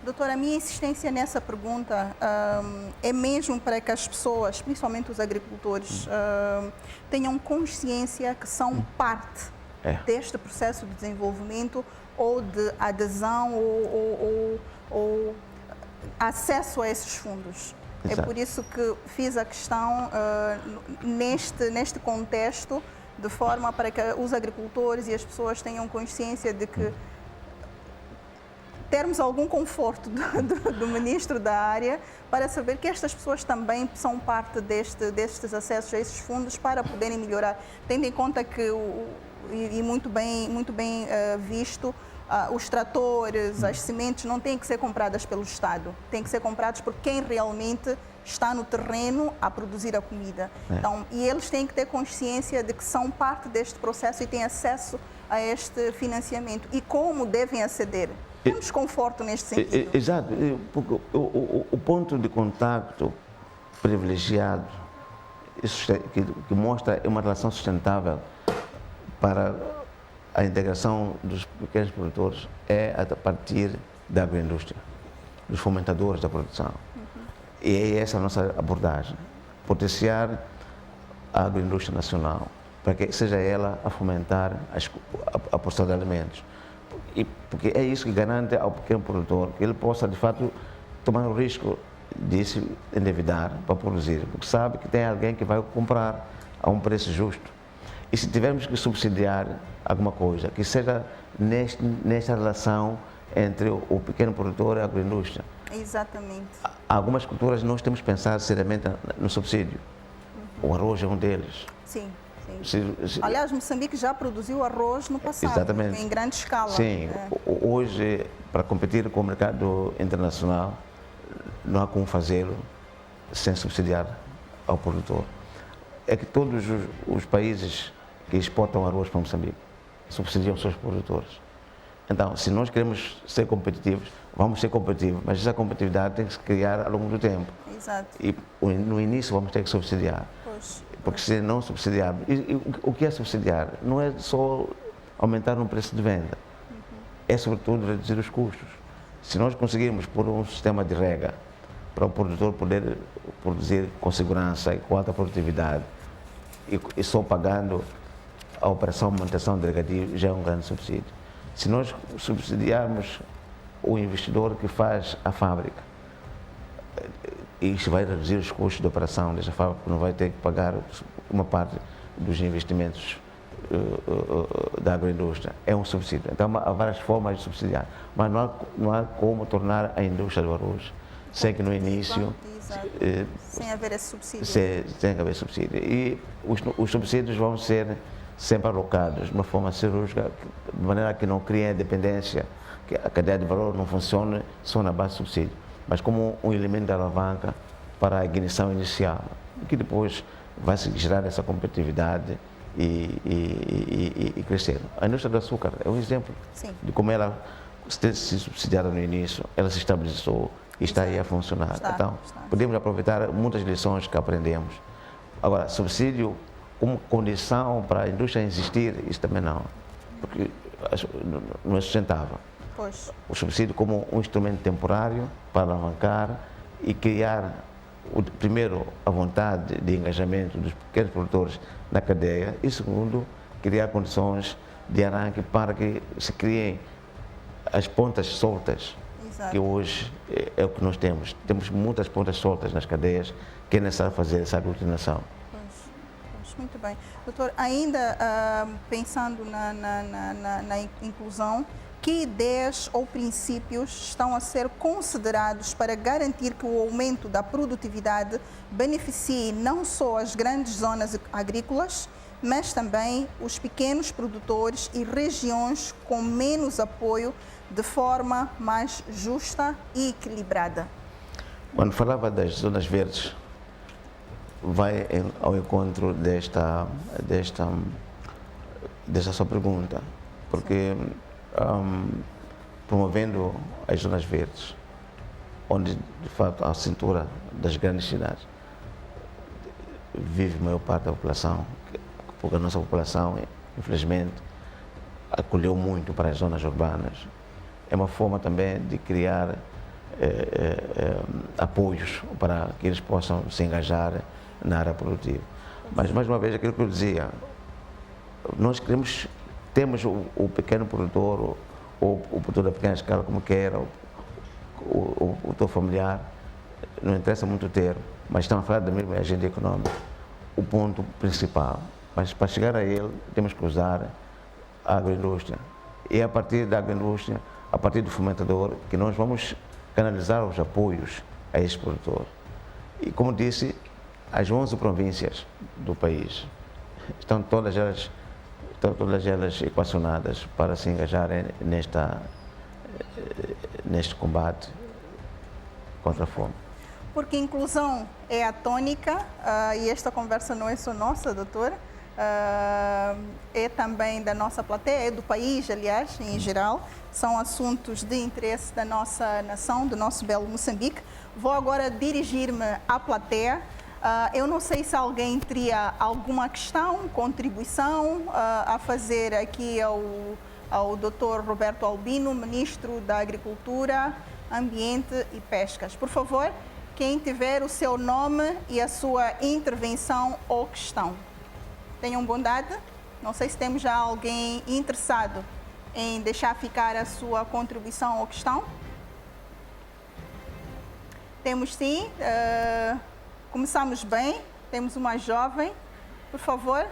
S1: Doutora, a minha insistência nessa pergunta é mesmo para que as pessoas, principalmente os agricultores, tenham consciência que são parte deste processo de desenvolvimento ou de adesão ou acesso a esses fundos. Exato. É por isso que fiz a questão neste contexto, de forma para que os agricultores e as pessoas tenham consciência de que termos algum conforto do ministro da área para saber que estas pessoas também são parte destes acessos a esses fundos para poderem melhorar, tendo em conta que, e muito bem visto, os tratores, as sementes não têm que ser compradas pelo Estado, têm que ser compradas por quem realmente está no terreno a produzir a comida. Então, e eles têm que ter consciência de que são parte deste processo e têm acesso a este financiamento. E como devem aceder? Temos conforto neste sentido.
S2: Exato. Porque o ponto de contacto privilegiado, que mostra uma relação sustentável para a integração dos pequenos produtores, é a partir da agroindústria, dos fomentadores da produção. E é essa a nossa abordagem, potenciar a agroindústria nacional, para que seja ela a fomentar a produção de alimentos. Porque é isso que garante ao pequeno produtor que ele possa, de fato, tomar o risco de se endividar para produzir, porque sabe que tem alguém que vai comprar a um preço justo. E se tivermos que subsidiar alguma coisa, que seja nesta relação entre o pequeno produtor e a agroindústria.
S1: Exatamente.
S2: Algumas culturas nós temos que pensar seriamente no subsídio. O arroz é um deles.
S1: Sim. Aliás, Moçambique já produziu arroz no passado,
S2: exatamente,
S1: em grande escala.
S2: Sim, hoje, para competir com o mercado internacional, não há como fazê-lo sem subsidiar ao produtor. É que todos os países que exportam arroz para Moçambique subsidiam os seus produtores. Então, se nós queremos ser competitivos, vamos ser competitivos, mas essa competitividade tem que se criar ao longo do tempo.
S1: Exato.
S2: E no início vamos ter que subsidiar.
S1: Pois.
S2: Porque se não subsidiarmos, o que é subsidiar? Não é só aumentar o preço de venda, é sobretudo reduzir os custos. Se nós conseguirmos pôr um sistema de rega para o produtor poder produzir com segurança e com alta produtividade e só pagando a operação de manutenção de regadio, já é um grande subsídio. Se nós subsidiarmos o investidor que faz a fábrica, isso vai reduzir os custos de operação dessa fábrica, não vai ter que pagar uma parte dos investimentos da agroindústria. É um subsídio. Então há várias formas de subsidiar, mas não há como tornar a indústria do arroz sem que no início
S1: sem haver esse subsídio.
S2: Sem haver subsídio. E os subsídios vão ser sempre alocados de uma forma cirúrgica, de maneira que não criem dependência, que a cadeia de valor não funcione só na base de subsídio, mas como um elemento de alavanca para a ignição inicial, que depois vai se gerar essa competitividade e crescer. A indústria do açúcar é um exemplo de como ela se subsidiada no início, ela se estabilizou e está aí a funcionar. Então, podemos aproveitar muitas lições que aprendemos. Agora, subsídio como condição para a indústria existir, isso também não, porque não é sustentável.
S1: Pois.
S2: O subsídio como um instrumento temporário para alavancar e criar, primeiro, a vontade de engajamento dos pequenos produtores na cadeia e, segundo, criar condições de arranque para que se criem as pontas soltas. Exato. Que hoje é o que nós temos. Temos muitas pontas soltas nas cadeias que é necessário fazer essa aglutinação.
S1: Muito bem. Doutor, ainda pensando na inclusão, que ideias ou princípios estão a ser considerados para garantir que o aumento da produtividade beneficie não só as grandes zonas agrícolas, mas também os pequenos produtores e regiões com menos apoio de forma mais justa e equilibrada?
S2: Quando falava das zonas verdes, vai ao encontro desta sua pergunta, porque promovendo as zonas verdes, onde de fato a cintura das grandes cidades vive a maior parte da população, porque a nossa população, infelizmente, acolheu muito para as zonas urbanas. É uma forma também de criar apoios para que eles possam se engajar na área produtiva. Mas, mais uma vez, aquilo que eu dizia, nós temos o pequeno produtor, ou o produtor da pequena escala, como quer, o produtor familiar, não interessa muito ter, mas estamos a falar da mesma agenda econômica, o ponto principal. Mas para chegar a ele, temos que usar a agroindústria. E é a partir da agroindústria, a partir do fomentador, que nós vamos canalizar os apoios a esse produtor. E, como disse, as 11 províncias do país estão todas elas equacionadas para se engajarem neste combate contra a fome.
S1: Porque inclusão é a tônica, e esta conversa não é só nossa, doutora, é também da nossa plateia, é do país, aliás, em geral. São assuntos de interesse da nossa nação, do nosso belo Moçambique. Vou agora dirigir-me à plateia. Eu não sei se alguém teria alguma questão, contribuição a fazer aqui ao Dr. Roberto Albino, Ministro da Agricultura, Ambiente e Pescas. Por favor, quem tiver o seu nome e a sua intervenção ou questão. Tenham bondade. Não sei se temos já alguém interessado em deixar ficar a sua contribuição ou questão. Temos sim. Começamos bem. Temos uma jovem. Por favor,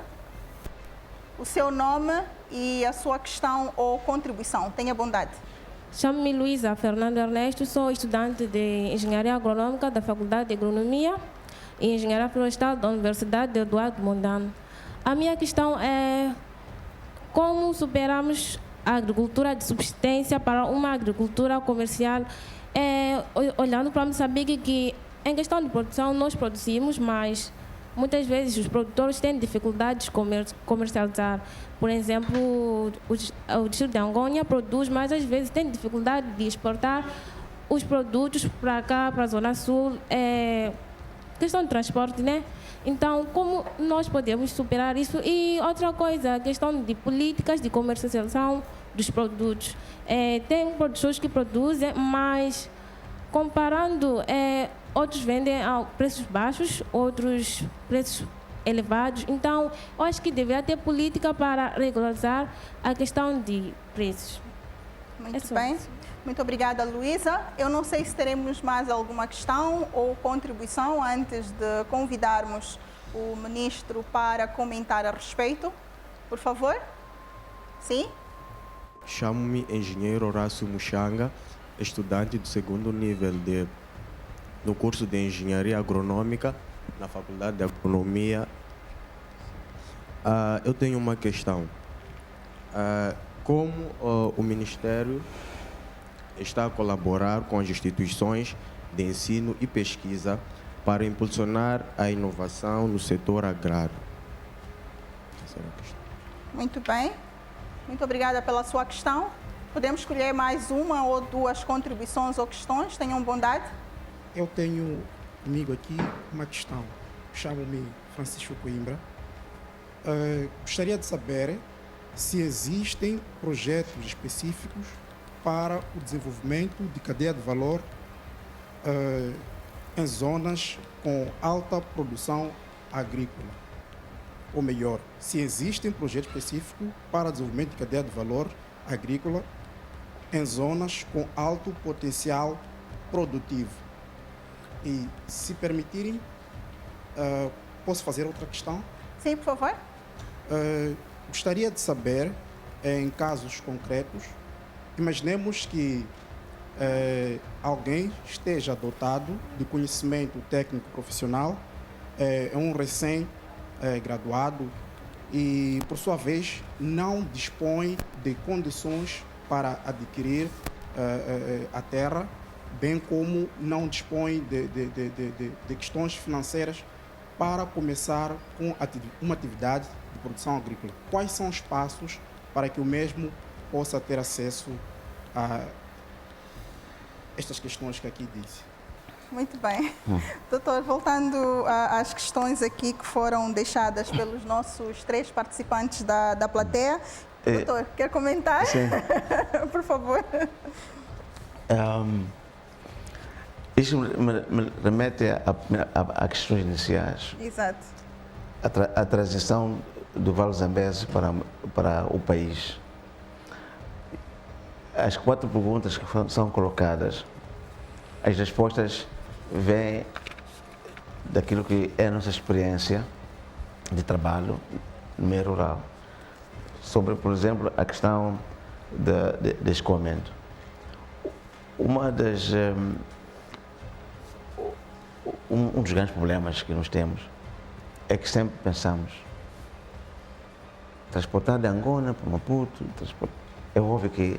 S1: o seu nome e a sua questão ou contribuição. Tenha bondade.
S5: Chamo-me Luísa Fernando Ernesto, sou estudante de Engenharia Agronômica da Faculdade de Agronomia e Engenharia Florestal da Universidade de Eduardo Mondlane. A minha questão é como superamos a agricultura de subsistência para uma agricultura comercial, olhando para Moçambique, que em questão de produção nós produzimos, mas muitas vezes os produtores têm dificuldades de comercializar. Por exemplo, o distrito de Angônia produz, mas às vezes tem dificuldade de exportar os produtos para cá, para a Zona Sul. Questão de transporte, né? Então, como nós podemos superar isso? E outra coisa, a questão de políticas de comercialização dos produtos. Tem produtores que produzem, mas comparando, outros vendem a preços baixos, outros preços elevados. Então, eu acho que deveria ter política para regularizar a questão de preços.
S1: Muito bem. Muito obrigada, Luísa. Eu não sei se teremos mais alguma questão ou contribuição antes de convidarmos o ministro para comentar a respeito. Por favor. Sim?
S6: Chamo-me engenheiro Horácio Muxanga, estudante do segundo nível no curso de Engenharia Agronômica na Faculdade de Agronomia. Eu tenho uma questão. Como o Ministério está a colaborar com as instituições de ensino e pesquisa para impulsionar a inovação no setor agrário? Essa era a questão.
S1: Muito bem. Muito obrigada pela sua questão. Podemos escolher mais uma ou duas contribuições ou questões? Tenham bondade.
S7: Eu tenho comigo aqui uma questão. Chamo-me Francisco Coimbra. Gostaria de saber se existem projetos específicos para o desenvolvimento de cadeia de valor em zonas com alta produção agrícola. Ou melhor, se existe um projeto específico para o desenvolvimento de cadeia de valor agrícola em zonas com alto potencial produtivo. E, se permitirem, posso fazer outra questão?
S1: Sim, por favor.
S7: Gostaria de saber, em casos concretos, imaginemos que alguém esteja dotado de conhecimento técnico profissional, é um recém-graduado e, por sua vez, não dispõe de condições para adquirir a terra, bem como não dispõe de questões financeiras para começar com uma atividade de produção agrícola. Quais são os passos para que o mesmo possa ter acesso a estas questões que aqui disse?
S1: Muito bem. Doutor, voltando às questões aqui que foram deixadas pelos nossos 3 participantes da plateia. Doutor, quer comentar?
S2: Sim.
S1: Por favor.
S2: Isso me remete a questões iniciais.
S1: Exato.
S2: A transição do Vale Zambeze para o país. As 4 perguntas que são colocadas, as respostas vêm daquilo que é a nossa experiência de trabalho no meio rural. Sobre, por exemplo, a questão de escoamento. Um dos grandes problemas que nós temos é que sempre pensamos transportar de Angola para Maputo, é óbvio que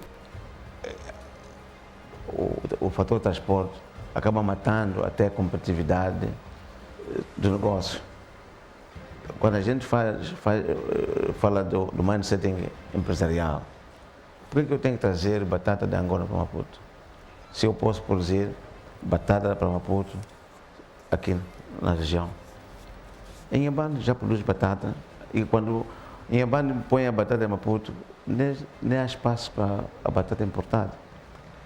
S2: o fator transporte acaba matando até a competitividade do negócio. Quando a gente fala do mindset empresarial, por que eu tenho que trazer batata de Angola para Maputo? Se eu posso produzir batata para Maputo aqui na região. Em Inhambane já produz batata e quando Inhambane põe a batata em Maputo, nem há espaço para a batata importada.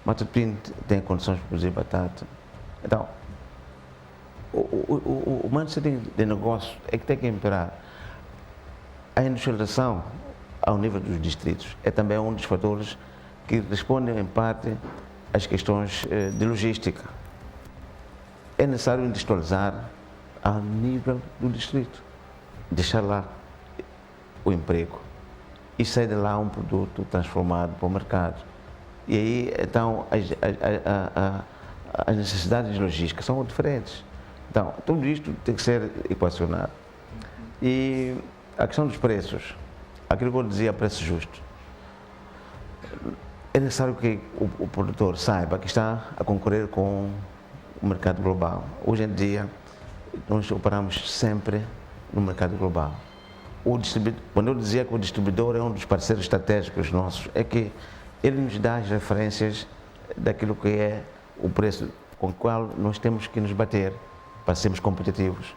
S2: Matutim tem condições de produzir batata. Então, o mindset de negócio é que tem que imperar. A industrialização ao nível dos distritos é também um dos fatores que respondem em parte às questões de logística. É necessário industrializar ao nível do distrito, deixar lá o emprego e sair de lá um produto transformado para o mercado. E aí, então, as necessidades logísticas são diferentes. Então, tudo isto tem que ser equacionado. E a questão dos preços, aquilo que eu dizia, preço justo. É necessário que o produtor saiba que está a concorrer com o mercado global. Hoje em dia, nós operamos sempre no mercado global. Quando eu dizia que o distribuidor é um dos parceiros estratégicos nossos, é que ele nos dá as referências daquilo que é o preço com o qual nós temos que nos bater para sermos competitivos.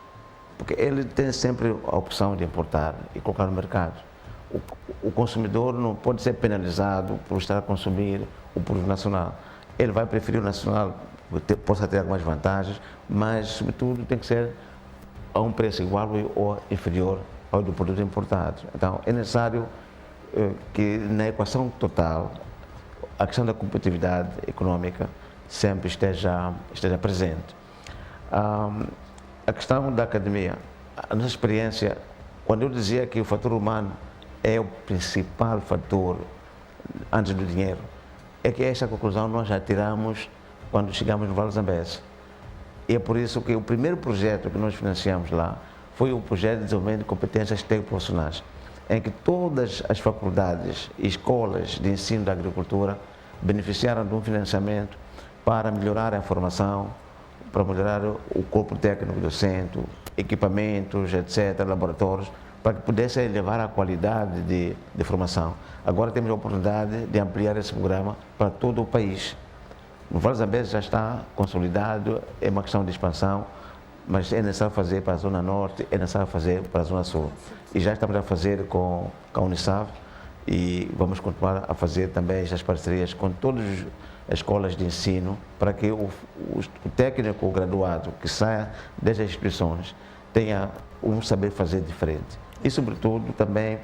S2: Porque ele tem sempre a opção de importar e colocar no mercado. O consumidor não pode ser penalizado por estar a consumir o produto nacional. Ele vai preferir o nacional, possa ter algumas vantagens, mas, sobretudo, tem que ser a um preço igual ou inferior ao do produto importado. Então, é necessário que na equação total a questão da competitividade econômica sempre esteja presente. A questão da academia, a nossa experiência, quando eu dizia que o fator humano é o principal fator antes do dinheiro, é que esta conclusão nós já tiramos quando chegamos no Vale Zambeze. E é por isso que o primeiro projeto que nós financiamos lá foi o projeto de desenvolvimento de competências técnico-profissionais, em que todas as faculdades e escolas de ensino da agricultura beneficiaram de um financiamento para melhorar a formação, para melhorar o corpo técnico docente, equipamentos, etc., laboratórios, para que pudessem elevar a qualidade de formação. Agora temos a oportunidade de ampliar esse programa para todo o país. No Vale Zambeze já está consolidado, é uma questão de expansão, mas é necessário fazer para a Zona Norte, é necessário fazer para a Zona Sul. E já estamos a fazer com a Unicef e vamos continuar a fazer também estas parcerias com todas as escolas de ensino, para que o técnico graduado que saia destas instituições tenha um saber fazer diferente. E, sobretudo, também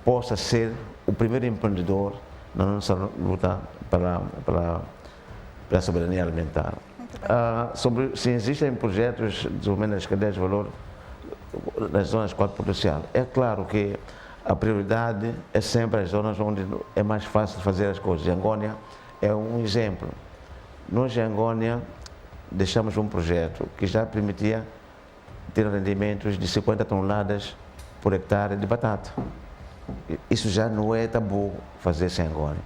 S2: possa ser o primeiro empreendedor na nossa luta pela soberania alimentar. Sobre se existem projetos de desenvolvimento das cadeias de valor nas zonas 4 potencial, é claro que a prioridade é sempre as zonas onde é mais fácil fazer as coisas. Angônia é um exemplo. Nós, em Angônia, deixamos um projeto que já permitia ter rendimentos de 50 toneladas por hectare de batata. Isso já não é tabu fazer isso em Angônia.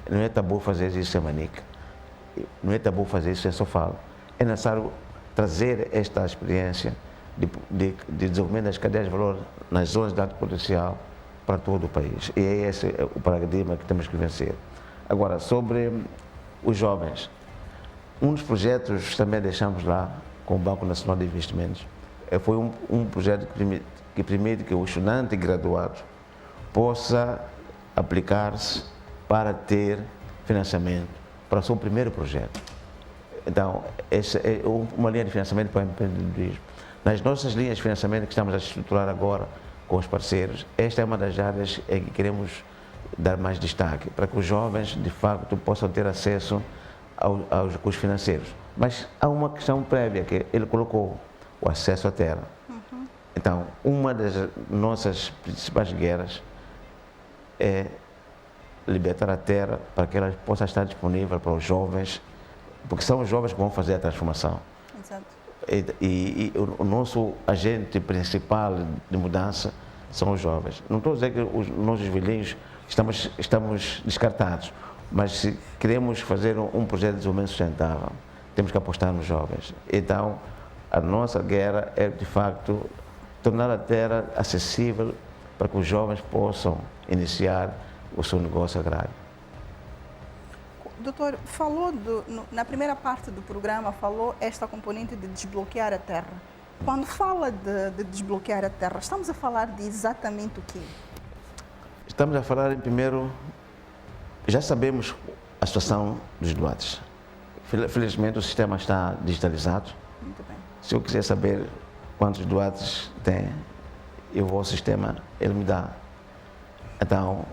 S2: Não é tabu fazer isso em Manica. Não é tabu fazer isso em Sofala. É necessário trazer esta experiência de desenvolvimento das cadeias de valor nas zonas de alto potencial para todo o país. E é esse o paradigma que temos que vencer. Agora, sobre os jovens, um dos projetos também deixamos lá com o Banco Nacional de Investimentos foi um projeto que permite que o estudante graduado possa aplicar-se para ter financiamento para o seu primeiro projeto. Então, essa é uma linha de financiamento para o empreendedorismo. Nas nossas linhas de financiamento que estamos a estruturar agora com os parceiros, esta é uma das áreas em que queremos dar mais destaque, para que os jovens, de facto, possam ter acesso aos recursos financeiros. Mas há uma questão prévia, que ele colocou, o acesso à terra. Então, uma das nossas principais guerras é libertar a terra para que ela possa estar disponível para os jovens, porque são os jovens que vão fazer a transformação.
S1: Exato.
S2: E o nosso agente principal de mudança são os jovens. Não estou a dizer que os nossos velhinhos estamos descartados, mas se queremos fazer um projeto de desenvolvimento sustentável, temos que apostar nos jovens. Então, a nossa guerra é, de facto, tornar a terra acessível para que os jovens possam iniciar o seu negócio agrário.
S1: Doutor, falou na primeira parte do programa, falou esta componente de desbloquear a terra. Quando fala de desbloquear a terra, estamos a falar de exatamente o quê?
S2: Estamos a falar, em primeiro, já sabemos a situação dos doados. Felizmente o sistema está digitalizado.
S1: Muito bem.
S2: Se eu quiser saber quantos doados tem, eu vou ao sistema, ele me dá. Então,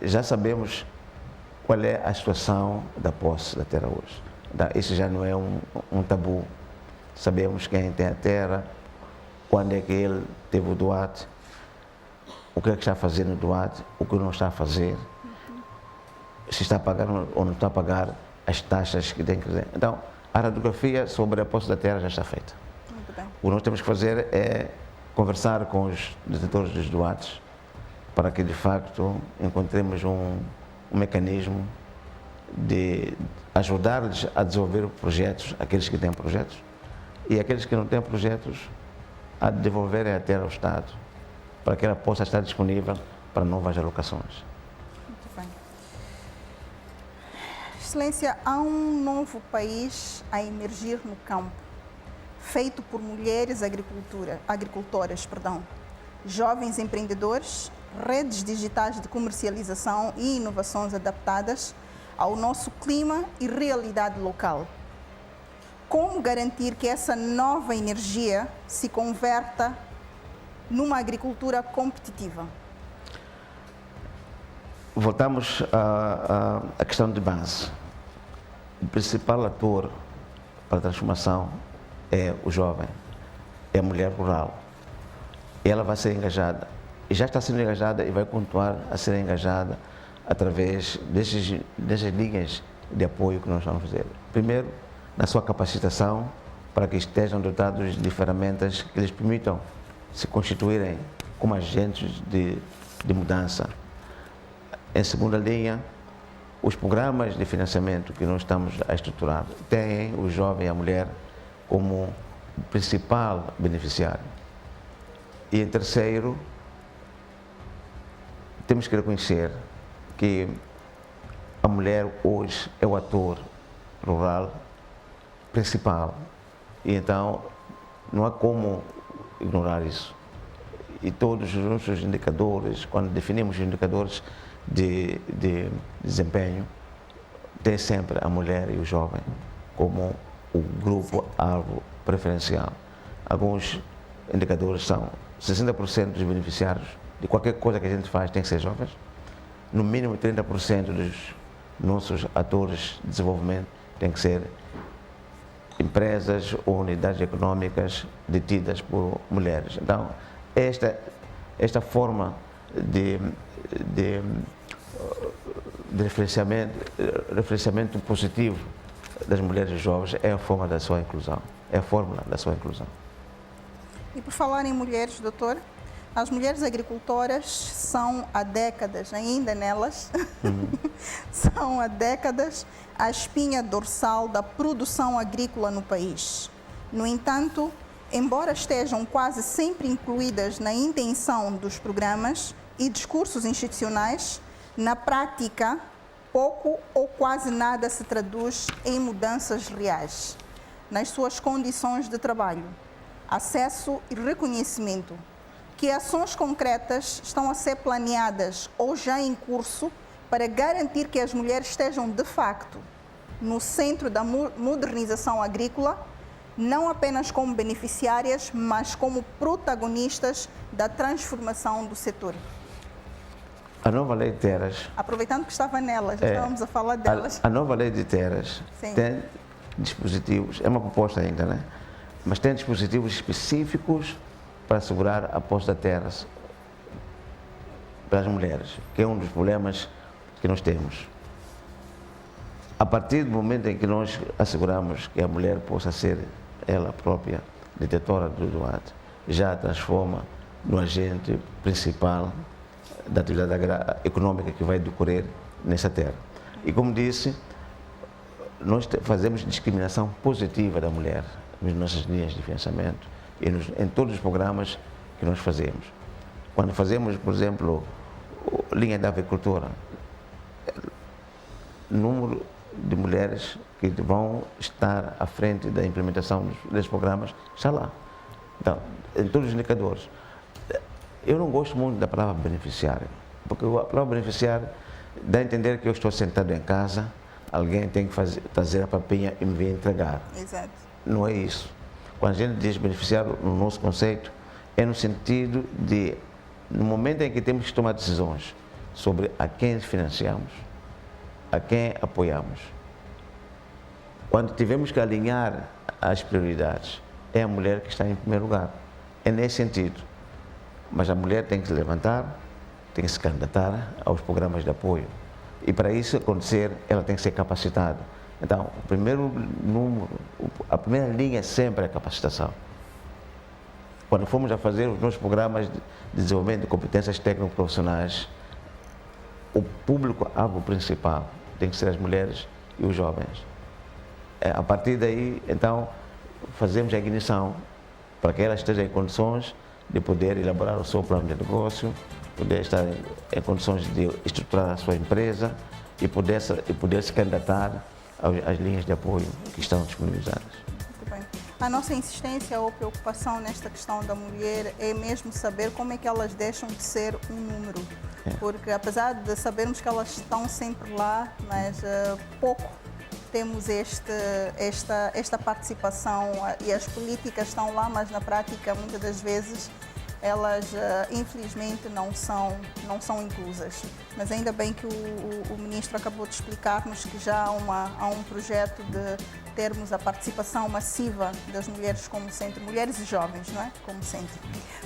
S2: já sabemos qual é a situação da posse da terra hoje. Então, isso já não é um tabu. Sabemos quem tem a terra, quando é que ele teve o doate, o que é que está a fazer no doate, o que não está a fazer, se está a pagar ou não está a pagar as taxas que tem que fazer. Então, a radiografia sobre a posse da terra já está feita.
S1: Muito bem.
S2: O que nós temos que fazer é conversar com os detentores dos doates para que, de facto, encontremos um mecanismo de ajudar-lhes a desenvolver projetos, aqueles que têm projetos, e aqueles que não têm projetos, a devolverem a terra ao Estado, para que ela possa estar disponível para novas alocações.
S1: Muito bem. Excelência, há um novo país a emergir no campo, feito por mulheres agricultoras, jovens empreendedores, redes digitais de comercialização e inovações adaptadas ao nosso clima e realidade local. Como garantir que essa nova energia se converta numa agricultura competitiva?
S2: Voltamos à questão de base. O principal ator para a transformação é o jovem, é a mulher rural. Ela vai ser engajada, e já está sendo engajada e vai continuar a ser engajada através dessas linhas de apoio que nós vamos fazer. Primeiro, na sua capacitação, para que estejam dotados de ferramentas que lhes permitam se constituírem como agentes de mudança. Em segunda linha, os programas de financiamento que nós estamos a estruturar têm o jovem e a mulher como principal beneficiário. E em terceiro, temos que reconhecer que a mulher hoje é o ator rural principal e então não há como ignorar isso. E todos os nossos indicadores, quando definimos os indicadores de desempenho, tem sempre a mulher e o jovem como o grupo-alvo preferencial. Alguns indicadores são 60% dos beneficiários de qualquer coisa que a gente faz tem que ser jovens, no mínimo 30% dos nossos atores de desenvolvimento tem que ser empresas ou unidades econômicas detidas por mulheres. Então, esta forma de referenciamento positivo das mulheres jovens é a forma da sua inclusão, é a fórmula da sua inclusão.
S1: E por falar em mulheres, doutor, as mulheres agricultoras são há décadas, ainda nelas, são há décadas a espinha dorsal da produção agrícola no país. No entanto, embora estejam quase sempre incluídas na intenção dos programas e discursos institucionais, na prática, pouco ou quase nada se traduz em mudanças reais nas suas condições de trabalho, acesso e reconhecimento. Que ações concretas estão a ser planeadas ou já em curso para garantir que as mulheres estejam, de facto, no centro da modernização agrícola, não apenas como beneficiárias, mas como protagonistas da transformação do setor?
S2: A nova lei de terras...
S1: Aproveitando que estava nelas, estávamos a falar delas.
S2: A nova lei de terras tem dispositivos, é uma proposta ainda, né? Mas tem dispositivos específicos para assegurar a posse de terras para as mulheres, que é um dos problemas que nós temos. A partir do momento em que nós asseguramos que a mulher possa ser ela própria detetora do doado, já transforma no agente principal da atividade econômica que vai decorrer nessa terra. E como disse, nós fazemos discriminação positiva da mulher nas nossas linhas de financiamento e em todos os programas que nós fazemos. Quando fazemos, por exemplo, linha da avicultura, número de mulheres que vão estar à frente da implementação desses programas está lá. Então, em todos os indicadores. Eu não gosto muito da palavra beneficiário, porque a palavra beneficiário dá a entender que eu estou sentado em casa, alguém tem que trazer a papinha e me vir entregar.
S1: Exato.
S2: Não é isso. Quando a gente diz beneficiário, no nosso conceito, é no sentido de, no momento em que temos que tomar decisões sobre a quem financiamos, a quem apoiamos, quando tivemos que alinhar as prioridades, é a mulher que está em primeiro lugar. É nesse sentido. Mas a mulher tem que se levantar, tem que se candidatar aos programas de apoio. E para isso acontecer, ela tem que ser capacitada. Então, o primeiro número, a primeira linha sempre é a capacitação. Quando formos a fazer os nossos programas de desenvolvimento de competências técnico-profissionais, o público-alvo principal tem que ser as mulheres e os jovens. A partir daí, então, fazemos a ignição para que ela esteja em condições de poder elaborar o seu plano de negócio, poder estar em condições de estruturar a sua empresa e poder se candidatar às linhas de apoio que estão disponibilizadas.
S1: Muito bem. A nossa insistência ou preocupação nesta questão da mulher é mesmo saber como é que elas deixam de ser um número. Porque apesar de sabermos que elas estão sempre lá, mas pouco temos esta participação e as políticas estão lá, mas na prática muitas das vezes elas infelizmente não são inclusas. Mas ainda bem que o ministro acabou de explicar-nos que já há um projeto de termos a participação massiva das mulheres como centro, mulheres e jovens, não é? Como centro.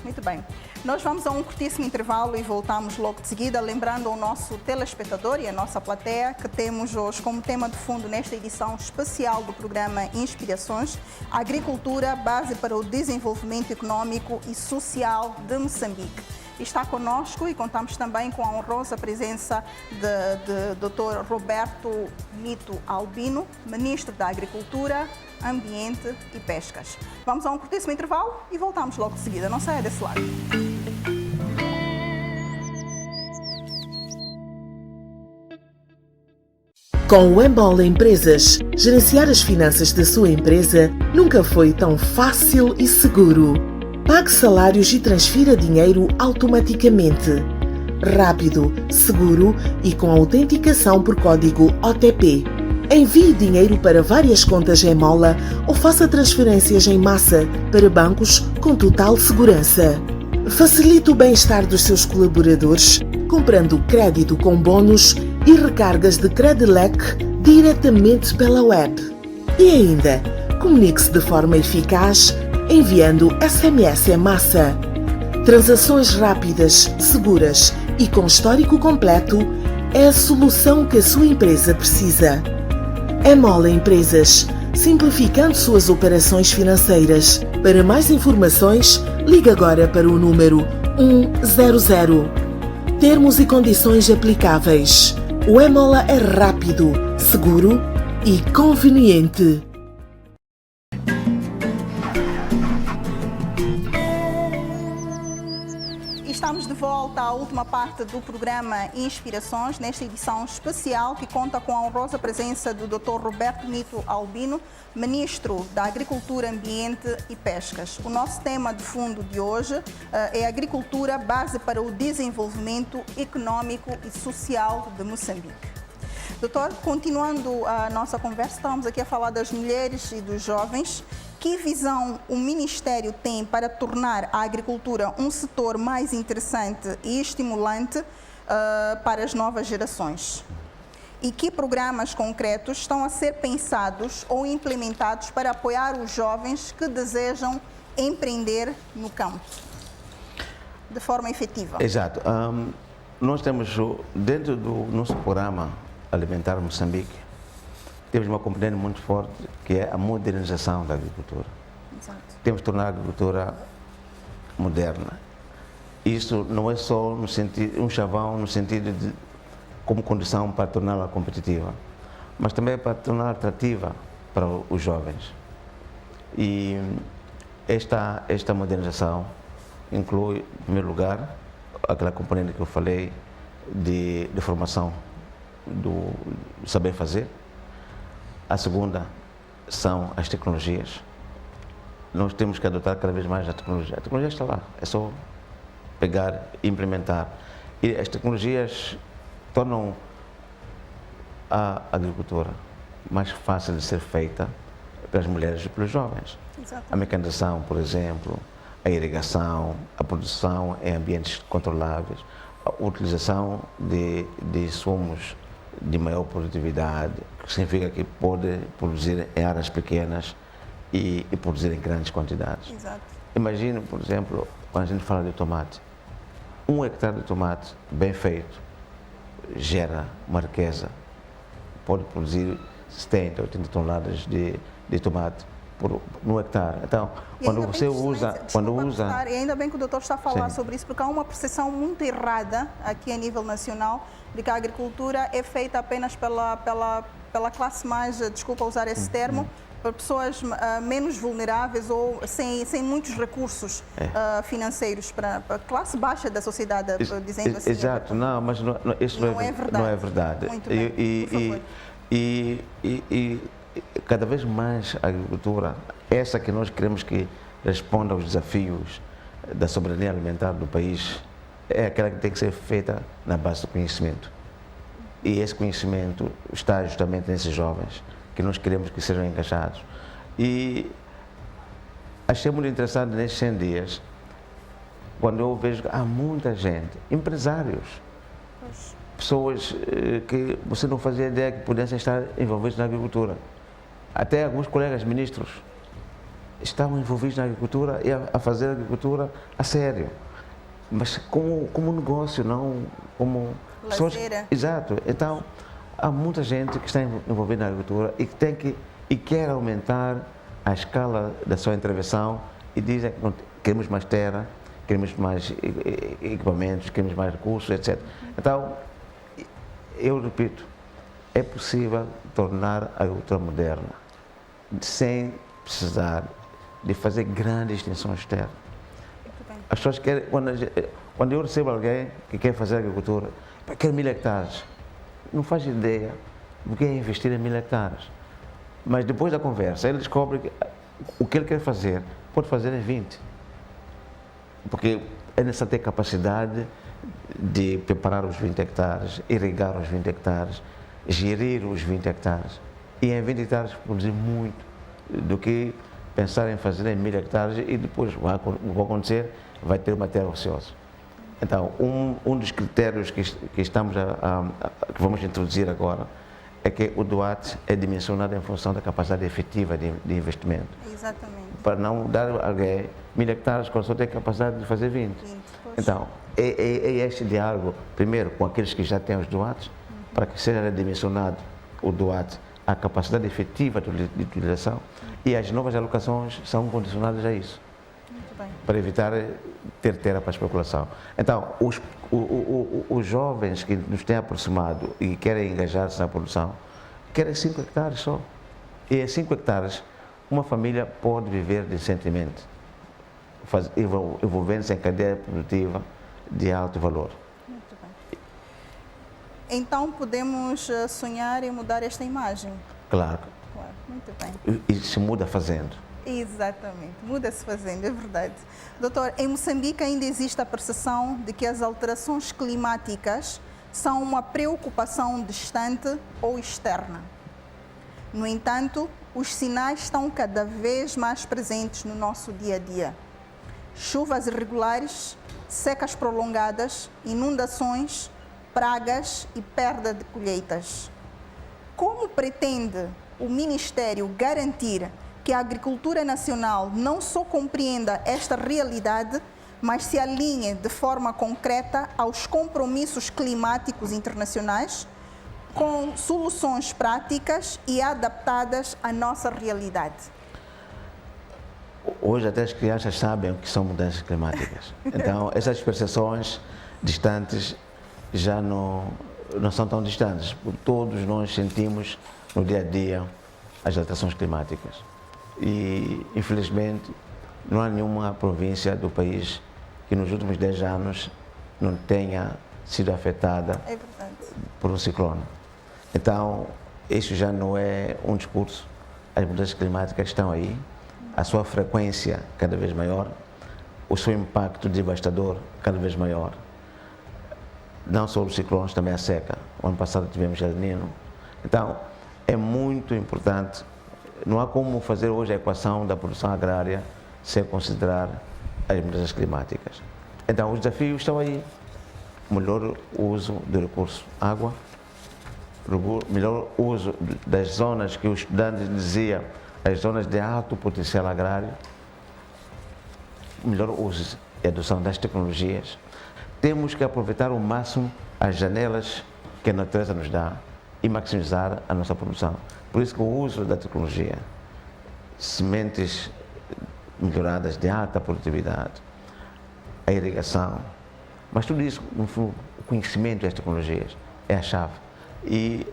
S1: Muito bem. Nós vamos a um curtíssimo intervalo e voltamos logo de seguida, lembrando ao nosso telespectador e à nossa plateia que temos hoje como tema de fundo nesta edição especial do programa Inspirações, a agricultura, base para o desenvolvimento econômico e social de Moçambique. Está conosco e contamos também com a honrosa presença de Dr. Roberto Nito Albino, Ministro da Agricultura, Ambiente e Pescas. Vamos a um curtíssimo intervalo e voltamos logo de seguida. Não saia desse lado.
S8: Com o Embola Empresas, gerenciar as finanças da sua empresa nunca foi tão fácil e seguro. Pague salários e transfira dinheiro automaticamente. Rápido, seguro e com autenticação por código OTP. Envie dinheiro para várias contas em mola ou faça transferências em massa para bancos com total segurança. Facilite o bem-estar dos seus colaboradores comprando crédito com bônus e recargas de Credilec diretamente pela web. E ainda, comunique-se de forma eficaz enviando SMS em massa. Transações rápidas, seguras e com histórico completo é a solução que a sua empresa precisa. Emola Empresas, simplificando suas operações financeiras. Para mais informações, ligue agora para o número 100. Termos e condições aplicáveis. O Emola é rápido, seguro e conveniente.
S1: Estamos de volta à última parte do programa Inspirações, nesta edição especial que conta com a honrosa presença do Dr. Roberto Nito Albino, Ministro da Agricultura, Ambiente e Pescas. O nosso tema de fundo de hoje é agricultura, base para o desenvolvimento econômico e social de Moçambique. Doutor, continuando a nossa conversa, estamos aqui a falar das mulheres e dos jovens. Que visão o Ministério tem para tornar a agricultura um setor mais interessante e estimulante para as novas gerações? E que programas concretos estão a ser pensados ou implementados para apoiar os jovens que desejam empreender no campo de forma efetiva?
S2: Exato. Nós temos, dentro do nosso programa Alimentar Moçambique, temos uma componente muito forte que é a modernização da agricultura.
S1: Exato.
S2: Temos que tornar a agricultura moderna. Isso não é só no sentido, um chavão no sentido de como condição para torná-la competitiva, mas também para torná-la atrativa para os jovens. E esta modernização inclui, em primeiro lugar, aquela componente que eu falei de formação do saber fazer. A segunda são as tecnologias. Nós temos que adotar cada vez mais a tecnologia. A tecnologia está lá, é só pegar e implementar. E as tecnologias tornam a agricultura mais fácil de ser feita pelas mulheres e pelos jovens.
S1: Exatamente.
S2: A mecanização, por exemplo, a irrigação, a produção em ambientes controláveis, a utilização de insumos de maior produtividade, que significa que pode produzir em áreas pequenas e produzir em grandes quantidades.
S1: Exato.
S2: Imagine, por exemplo, quando a gente fala de tomate, 1 hectare de tomate bem feito gera uma riqueza, pode produzir 70, 80 toneladas de tomate no hectare. Então, quando você usa...
S1: E ainda bem que o doutor está a falar
S2: Sim.
S1: sobre isso, porque há uma percepção muito errada aqui a nível nacional de que a agricultura é feita apenas pela classe mais, desculpa usar esse termo, para pessoas menos vulneráveis ou sem muitos recursos financeiros, para a classe baixa da sociedade, dizendo assim.
S2: Exato, não, mas isso não é verdade. Não é verdade.
S1: Muito bem, por favor.
S2: E cada vez mais a agricultura, essa que nós queremos que responda aos desafios da soberania alimentar do país, é aquela que tem que ser feita na base do conhecimento. E esse conhecimento está justamente nesses jovens, que nós queremos que sejam engajados. E achei muito interessante nesses 100 dias, quando eu vejo que há muita gente, empresários, pessoas que você não fazia ideia que pudessem estar envolvidos na agricultura. Até alguns colegas ministros estavam envolvidos na agricultura e a fazer agricultura a sério, mas como negócio, não como pessoas. Exato. Então, há muita gente que está envolvida na agricultura e que quer aumentar a escala da sua intervenção e dizem que queremos mais terra, queremos mais equipamentos, queremos mais recursos, etc. Então, eu repito, é possível tornar a agricultura moderna sem precisar de fazer grandes extensões de terra. As pessoas querem, quando eu recebo alguém que quer fazer agricultura, quer 1000 hectares, não faz ideia do que é investir em 1000 hectares. Mas depois da conversa, ele descobre que o que ele quer fazer, pode fazer em 20. Porque é necessário ter capacidade de preparar os 20 hectares, irrigar os 20 hectares, gerir os 20 hectares. E em 20 hectares produzir muito, do que pensar em fazer em 1000 hectares e depois o que vai acontecer, vai ter uma terra ociosa. Então, um dos critérios que vamos introduzir agora é que o DOAT é dimensionado em função da capacidade efetiva de investimento.
S1: Exatamente.
S2: Para não dar a alguém 1000 hectares quando só tem capacidade de fazer 20. Então, é este diálogo, primeiro, com aqueles que já têm os DOATs, para que seja dimensionado o DOAT a capacidade efetiva de utilização, e as novas alocações são condicionadas a isso, para evitar ter terra para especulação. Então, os jovens que nos têm aproximado e querem engajar-se na produção, querem 5 hectares só. E em 5 hectares, uma família pode viver decentemente, envolvendo-se em cadeia produtiva de alto valor.
S1: Muito bem. Então, podemos sonhar em mudar esta imagem?
S2: Claro.
S1: Muito bem.
S2: E se muda fazendo.
S1: Exatamente, muda-se fazendo, é verdade. Doutor, em Moçambique ainda existe a percepção de que as alterações climáticas são uma preocupação distante ou externa. No entanto, os sinais estão cada vez mais presentes no nosso dia a dia. Chuvas irregulares, secas prolongadas, inundações, pragas e perda de colheitas. Como pretende o Ministério garantir que a agricultura nacional não só compreenda esta realidade, mas se alinhe de forma concreta aos compromissos climáticos internacionais, com soluções práticas e adaptadas à nossa realidade?
S2: Hoje até as crianças sabem o que são mudanças climáticas. Então, essas percepções distantes já não são tão distantes, porque todos nós sentimos no dia a dia as alterações climáticas. E, infelizmente, não há nenhuma província do país que nos últimos 10 anos não tenha sido afetada por um ciclone. Então, isso já não é um discurso. As mudanças climáticas estão aí, a sua frequência cada vez maior, o seu impacto devastador cada vez maior. Não só os ciclones, também a seca. O ano passado tivemos El Niño. Então, é muito importante. Não há como fazer hoje a equação da produção agrária sem considerar as mudanças climáticas. Então, os desafios estão aí. Melhor uso do recurso água, melhor uso das zonas que os estudantes diziam, as zonas de alto potencial agrário, melhor uso e adoção das tecnologias. Temos que aproveitar ao máximo as janelas que a natureza nos dá e maximizar a nossa produção. Por isso que o uso da tecnologia, sementes melhoradas de alta produtividade, a irrigação, mas tudo isso, no fundo, o conhecimento das tecnologias é a chave. E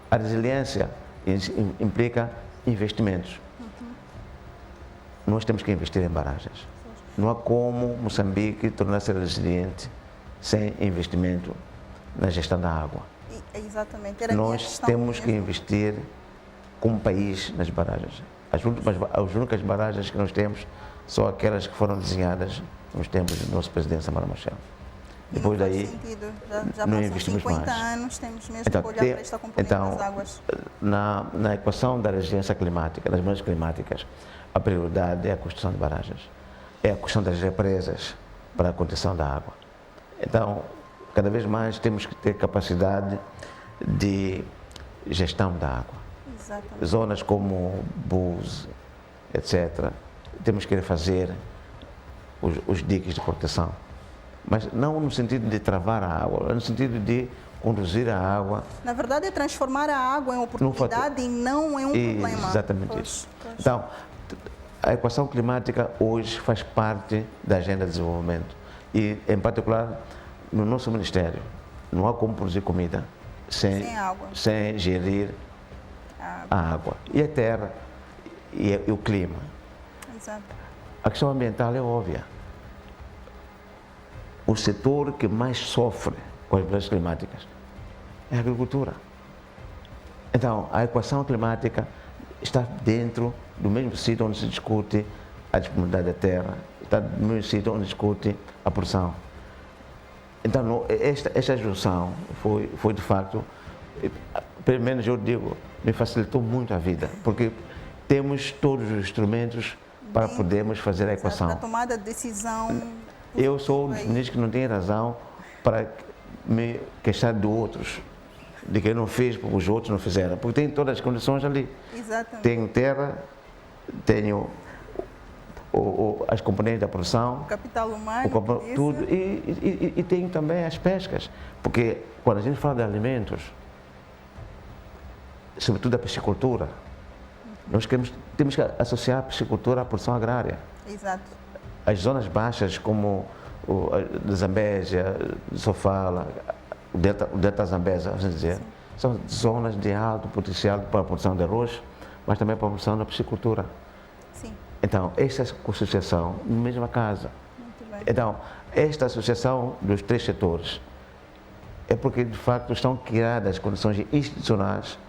S2: a resiliência implica investimentos. Nós temos que investir em barragens. Não há como Moçambique tornar-se resiliente sem investimento na gestão da água.
S1: Exatamente.
S2: Nós temos que investir como país nas barragens. As únicas barragens que nós temos são aquelas que foram desenhadas nos tempos do nosso presidente Samora Machel. Depois daí,
S1: já
S2: não
S1: passam
S2: investimos
S1: 50
S2: mais.
S1: anos, temos mesmo que olhar para esta componente das águas.
S2: Na equação da resiliência climática, das mudanças climáticas, a prioridade é a construção de barragens, é a construção das represas para a contenção da água. Então, cada vez mais temos que ter capacidade de gestão da água.
S1: Exatamente.
S2: Zonas como Búzios, etc., temos que fazer os diques de proteção. Mas não no sentido de travar a água, no sentido de conduzir a água.
S1: Na verdade, é transformar a água em oportunidade e não em um problema.
S2: Exatamente isso. Então, a equação climática hoje faz parte da agenda de desenvolvimento. E, em particular, no nosso Ministério, não há como produzir comida sem gerir a água. E a terra e o clima.
S1: Exato.
S2: A questão ambiental é óbvia. O setor que mais sofre com as mudanças climáticas é a agricultura. Então, a equação climática está dentro do mesmo sítio onde se discute a disponibilidade da terra, está no mesmo sítio onde se discute a produção. Então, esta junção foi de facto, pelo menos eu digo, me facilitou muito a vida, porque temos todos os instrumentos para podermos fazer a equação.
S1: A tomada de decisão.
S2: Eu sou o ministro que não tem razão para me queixar de outros, de quem não fez porque os outros não fizeram, porque tem todas as condições ali.
S1: Exatamente.
S2: Tenho terra, tenho as componentes da produção,
S1: o capital humano,
S2: tudo, e tenho também as pescas, porque quando a gente fala de alimentos, sobretudo a piscicultura, nós temos que associar a piscicultura à produção agrária.
S1: Exato.
S2: As zonas baixas como a Zambésia, Sofala, o Delta Zambesa, vamos dizer, sim, são zonas de alto potencial para a produção de arroz, mas também para a produção da piscicultura.
S1: Sim.
S2: Então, esta associação, na mesma casa.
S1: Muito bem.
S2: Então, esta associação dos três setores é porque, de facto, estão criadas condições institucionais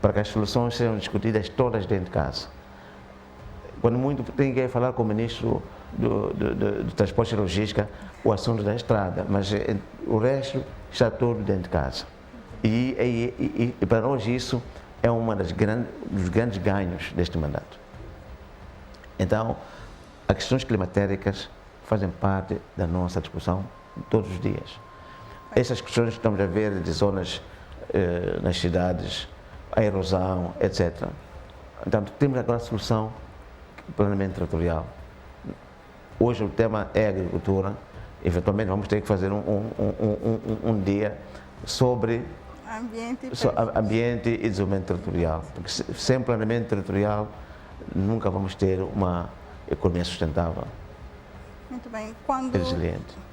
S2: para que as soluções sejam discutidas todas dentro de casa. Quando muito tem que falar com o ministro do Transporte e Logística, o assunto da estrada, mas o resto está todo dentro de casa. E para nós isso é um dos grandes ganhos deste mandato. Então, as questões climatéricas fazem parte da nossa discussão todos os dias. Essas questões que estamos a ver de zonas nas cidades, a erosão, etc. Então, temos agora a solução planeamento territorial. Hoje o tema é a agricultura. Eventualmente vamos ter que fazer um dia sobre ambiente e desenvolvimento territorial. Porque sem planeamento territorial nunca vamos ter uma economia sustentável.
S1: Muito bem.
S2: Resiliente.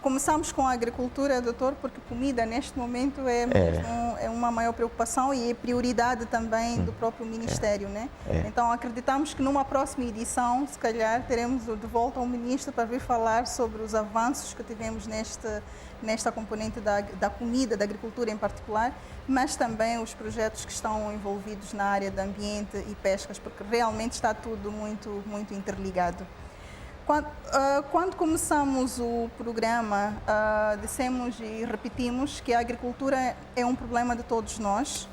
S1: Começamos com a agricultura, doutor, porque comida neste momento é uma maior preocupação e é prioridade também do próprio Ministério, né? Então acreditamos que numa próxima edição, se calhar, teremos de volta um ministro para vir falar sobre os avanços que tivemos nesta componente da comida, da agricultura em particular, mas também os projetos que estão envolvidos na área de ambiente e pescas, porque realmente está tudo muito, muito interligado. Quando começamos o programa, dissemos e repetimos que a agricultura é um problema de todos nós.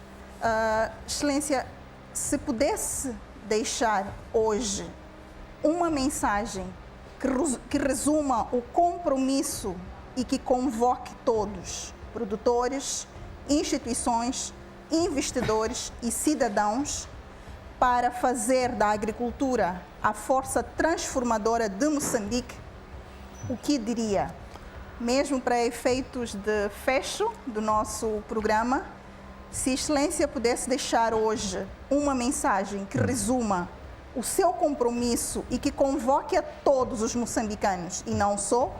S1: Excelência, se pudesse deixar hoje uma mensagem que resuma o compromisso e que convoque todos, produtores, instituições, investidores e cidadãos, para fazer da agricultura a força transformadora de Moçambique, o que diria? Mesmo para efeitos de fecho do nosso programa, se Excelência pudesse deixar hoje uma mensagem que resuma o seu compromisso e que convoque a todos os moçambicanos, e não só,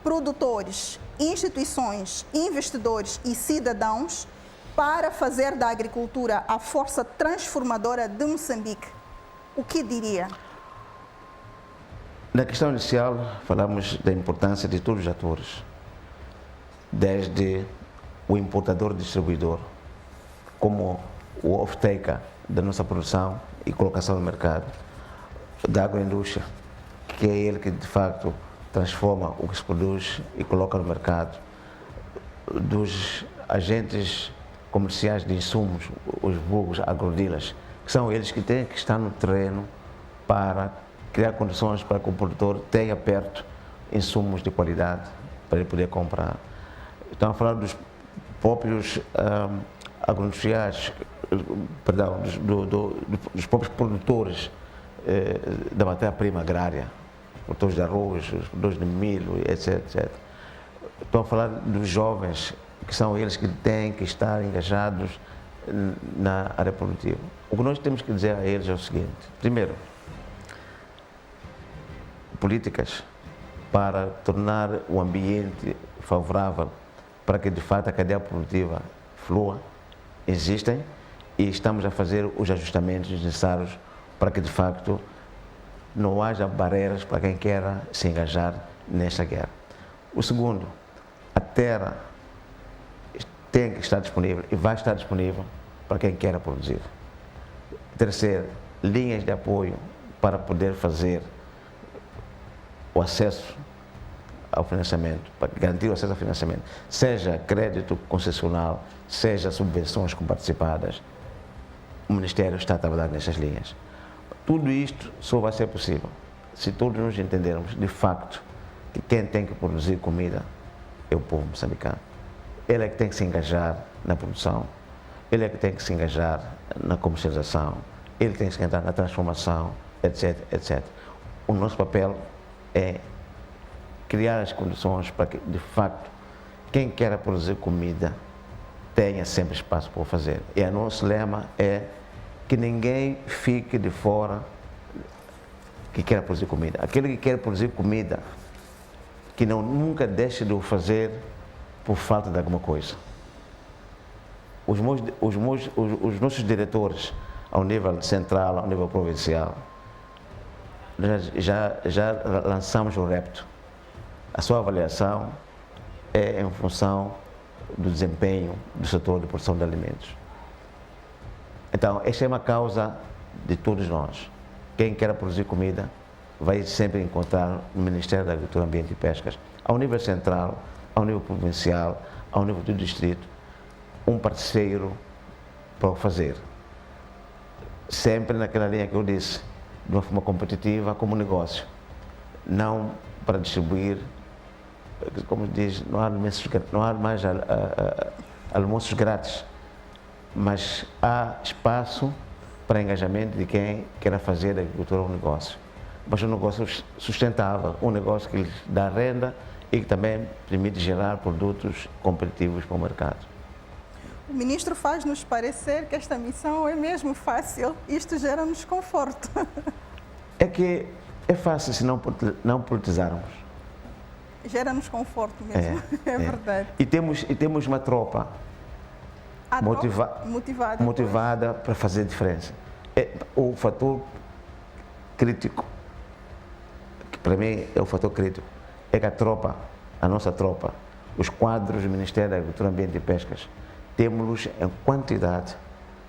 S1: produtores, instituições, investidores e cidadãos, para fazer da agricultura a força transformadora de Moçambique, o que diria?
S2: Na questão inicial, falamos da importância de todos os atores, desde o importador e distribuidor, como o off-taker da nossa produção e colocação no mercado, da agroindústria, que é ele que de facto transforma o que se produz e coloca no mercado, dos agentes comerciais de insumos, os vulgos agrodealers, que são eles que têm que estar no terreno para criar condições para que o produtor tenha perto insumos de qualidade para ele poder comprar. Estamos a falar dos próprios agroindustriais, perdão, dos próprios produtores da matéria-prima agrária, produtores de arroz, produtores de milho, etc, etc. Estou a falar dos jovens, que são eles que têm que estar engajados na área produtiva. O que nós temos que dizer a eles é o seguinte: primeiro, políticas para tornar o ambiente favorável para que de fato a cadeia produtiva flua existem, e estamos a fazer os ajustamentos necessários para que de facto não haja barreiras para quem queira se engajar nesta guerra. O segundo, a terra tem que estar disponível e vai estar disponível para quem queira produzir. Terceiro, linhas de apoio para poder fazer o acesso ao financiamento, para garantir o acesso ao financiamento, seja crédito concessional, seja subvenções comparticipadas. O Ministério está a trabalhar nessas linhas. Tudo isto só vai ser possível se todos nos entendermos de facto que quem tem que produzir comida é o povo moçambicano. Ele é que tem que se engajar na produção, ele é que tem que se engajar na comercialização, ele tem que se engajar na transformação, etc, etc. O nosso papel é criar as condições para que, de facto, quem quer produzir comida tenha sempre espaço para o fazer. E o nosso lema é que ninguém fique de fora que quer produzir comida. Aquele que quer produzir comida, que nunca deixe de o fazer por falta de alguma coisa. Os nossos diretores, ao nível central, ao nível provincial, já lançamos o repto. A sua avaliação é em função do desempenho do setor de produção de alimentos. Então, esta é uma causa de todos nós. Quem quer produzir comida vai sempre encontrar no Ministério da Agricultura, Ambiente e Pescas, ao nível central, ao nível provincial, ao nível do distrito, um parceiro para o fazer. Sempre naquela linha que eu disse, de uma forma competitiva como negócio, não para distribuir, como diz, não há mais almoços grátis, mas há espaço para engajamento de quem queira fazer da agricultura um negócio, mas um negócio sustentável, um negócio que lhes dá renda e que também permite gerar produtos competitivos para o mercado.
S1: O ministro faz-nos parecer que esta missão é mesmo fácil. Isto gera-nos conforto.
S2: É que é fácil se não politizarmos.
S1: Gera-nos conforto mesmo, é verdade.
S2: E temos uma tropa motivada para fazer diferença. O fator crítico, que para mim é o fator crítico, é que a nossa tropa, os quadros do Ministério da Agricultura, Ambiente e Pescas, temos-los em quantidade,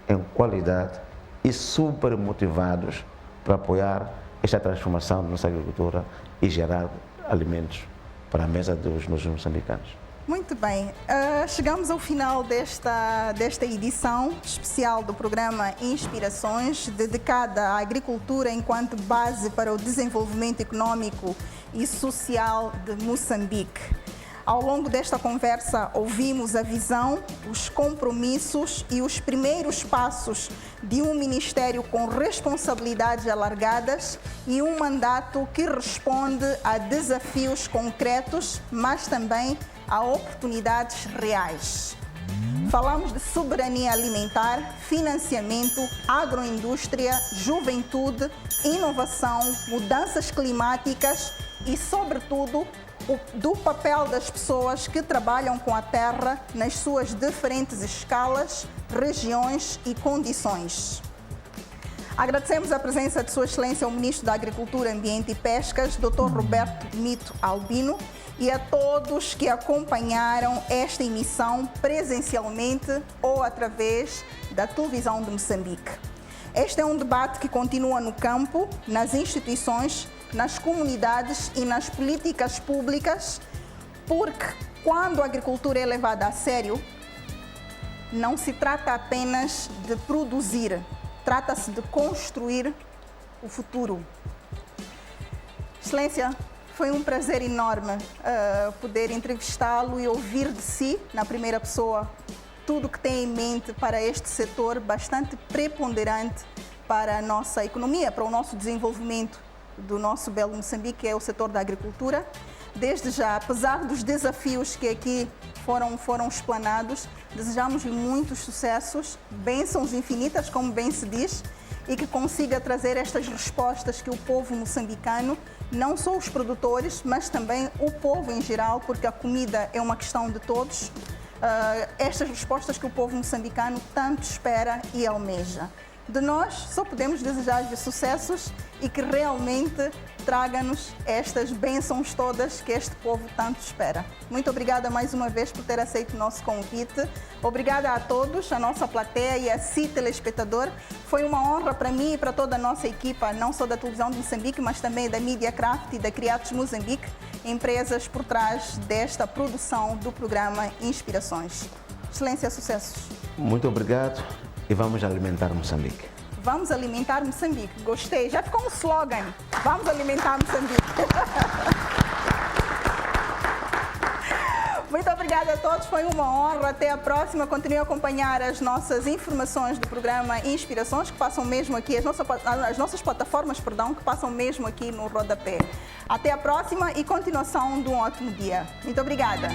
S2: em qualidade e super motivados para apoiar esta transformação da nossa agricultura e gerar alimentos para a mesa dos moçambicanos.
S1: Muito bem, chegamos ao final desta edição especial do programa Inspirações, dedicada à agricultura enquanto base para o desenvolvimento econômico e social de Moçambique. Ao longo desta conversa, ouvimos a visão, os compromissos e os primeiros passos de um ministério com responsabilidades alargadas e um mandato que responde a desafios concretos, mas também a oportunidades reais. Falamos de soberania alimentar, financiamento, agroindústria, juventude, inovação, mudanças climáticas e, sobretudo, do papel das pessoas que trabalham com a terra nas suas diferentes escalas, regiões e condições. Agradecemos a presença de Sua Excelência o Ministro da Agricultura, Ambiente e Pescas, Dr. Roberto Mito Albino, e a todos que acompanharam esta emissão presencialmente ou através da televisão de Moçambique. Este é um debate que continua no campo, nas instituições, nas comunidades e nas políticas públicas, porque quando a agricultura é levada a sério, não se trata apenas de produzir, trata-se de construir o futuro. Excelência, foi um prazer enorme poder entrevistá-lo e ouvir de si, na primeira pessoa, tudo o que tem em mente para este setor bastante preponderante para a nossa economia, para o nosso desenvolvimento do nosso belo Moçambique, que é o setor da agricultura. Desde já, apesar dos desafios que aqui foram explanados, desejamos-lhe muitos sucessos, bênçãos infinitas, como bem se diz, e que consiga trazer estas respostas que o povo moçambicano, não só os produtores, mas também o povo em geral, porque a comida é uma questão de todos, estas respostas que o povo moçambicano tanto espera e almeja. De nós, só podemos desejar-lhe sucessos e que realmente traga-nos estas bênçãos todas que este povo tanto espera. Muito obrigada mais uma vez por ter aceito o nosso convite. Obrigada a todos, a nossa plateia e a si, telespectador. Foi uma honra para mim e para toda a nossa equipa, não só da televisão de Moçambique, mas também da Mediacraft e da Criados Moçambique, empresas por trás desta produção do programa Inspirações. Excelência, sucessos.
S2: Muito obrigado e vamos alimentar Moçambique.
S1: Vamos alimentar Moçambique. Gostei. Já ficou um slogan. Vamos alimentar Moçambique. Muito obrigada a todos. Foi uma honra. Até a próxima. Continue a acompanhar as nossas informações do programa Inspirações, que passam mesmo aqui, as nossas plataformas, que passam mesmo aqui no rodapé. Até a próxima e continuação de um ótimo dia. Muito obrigada.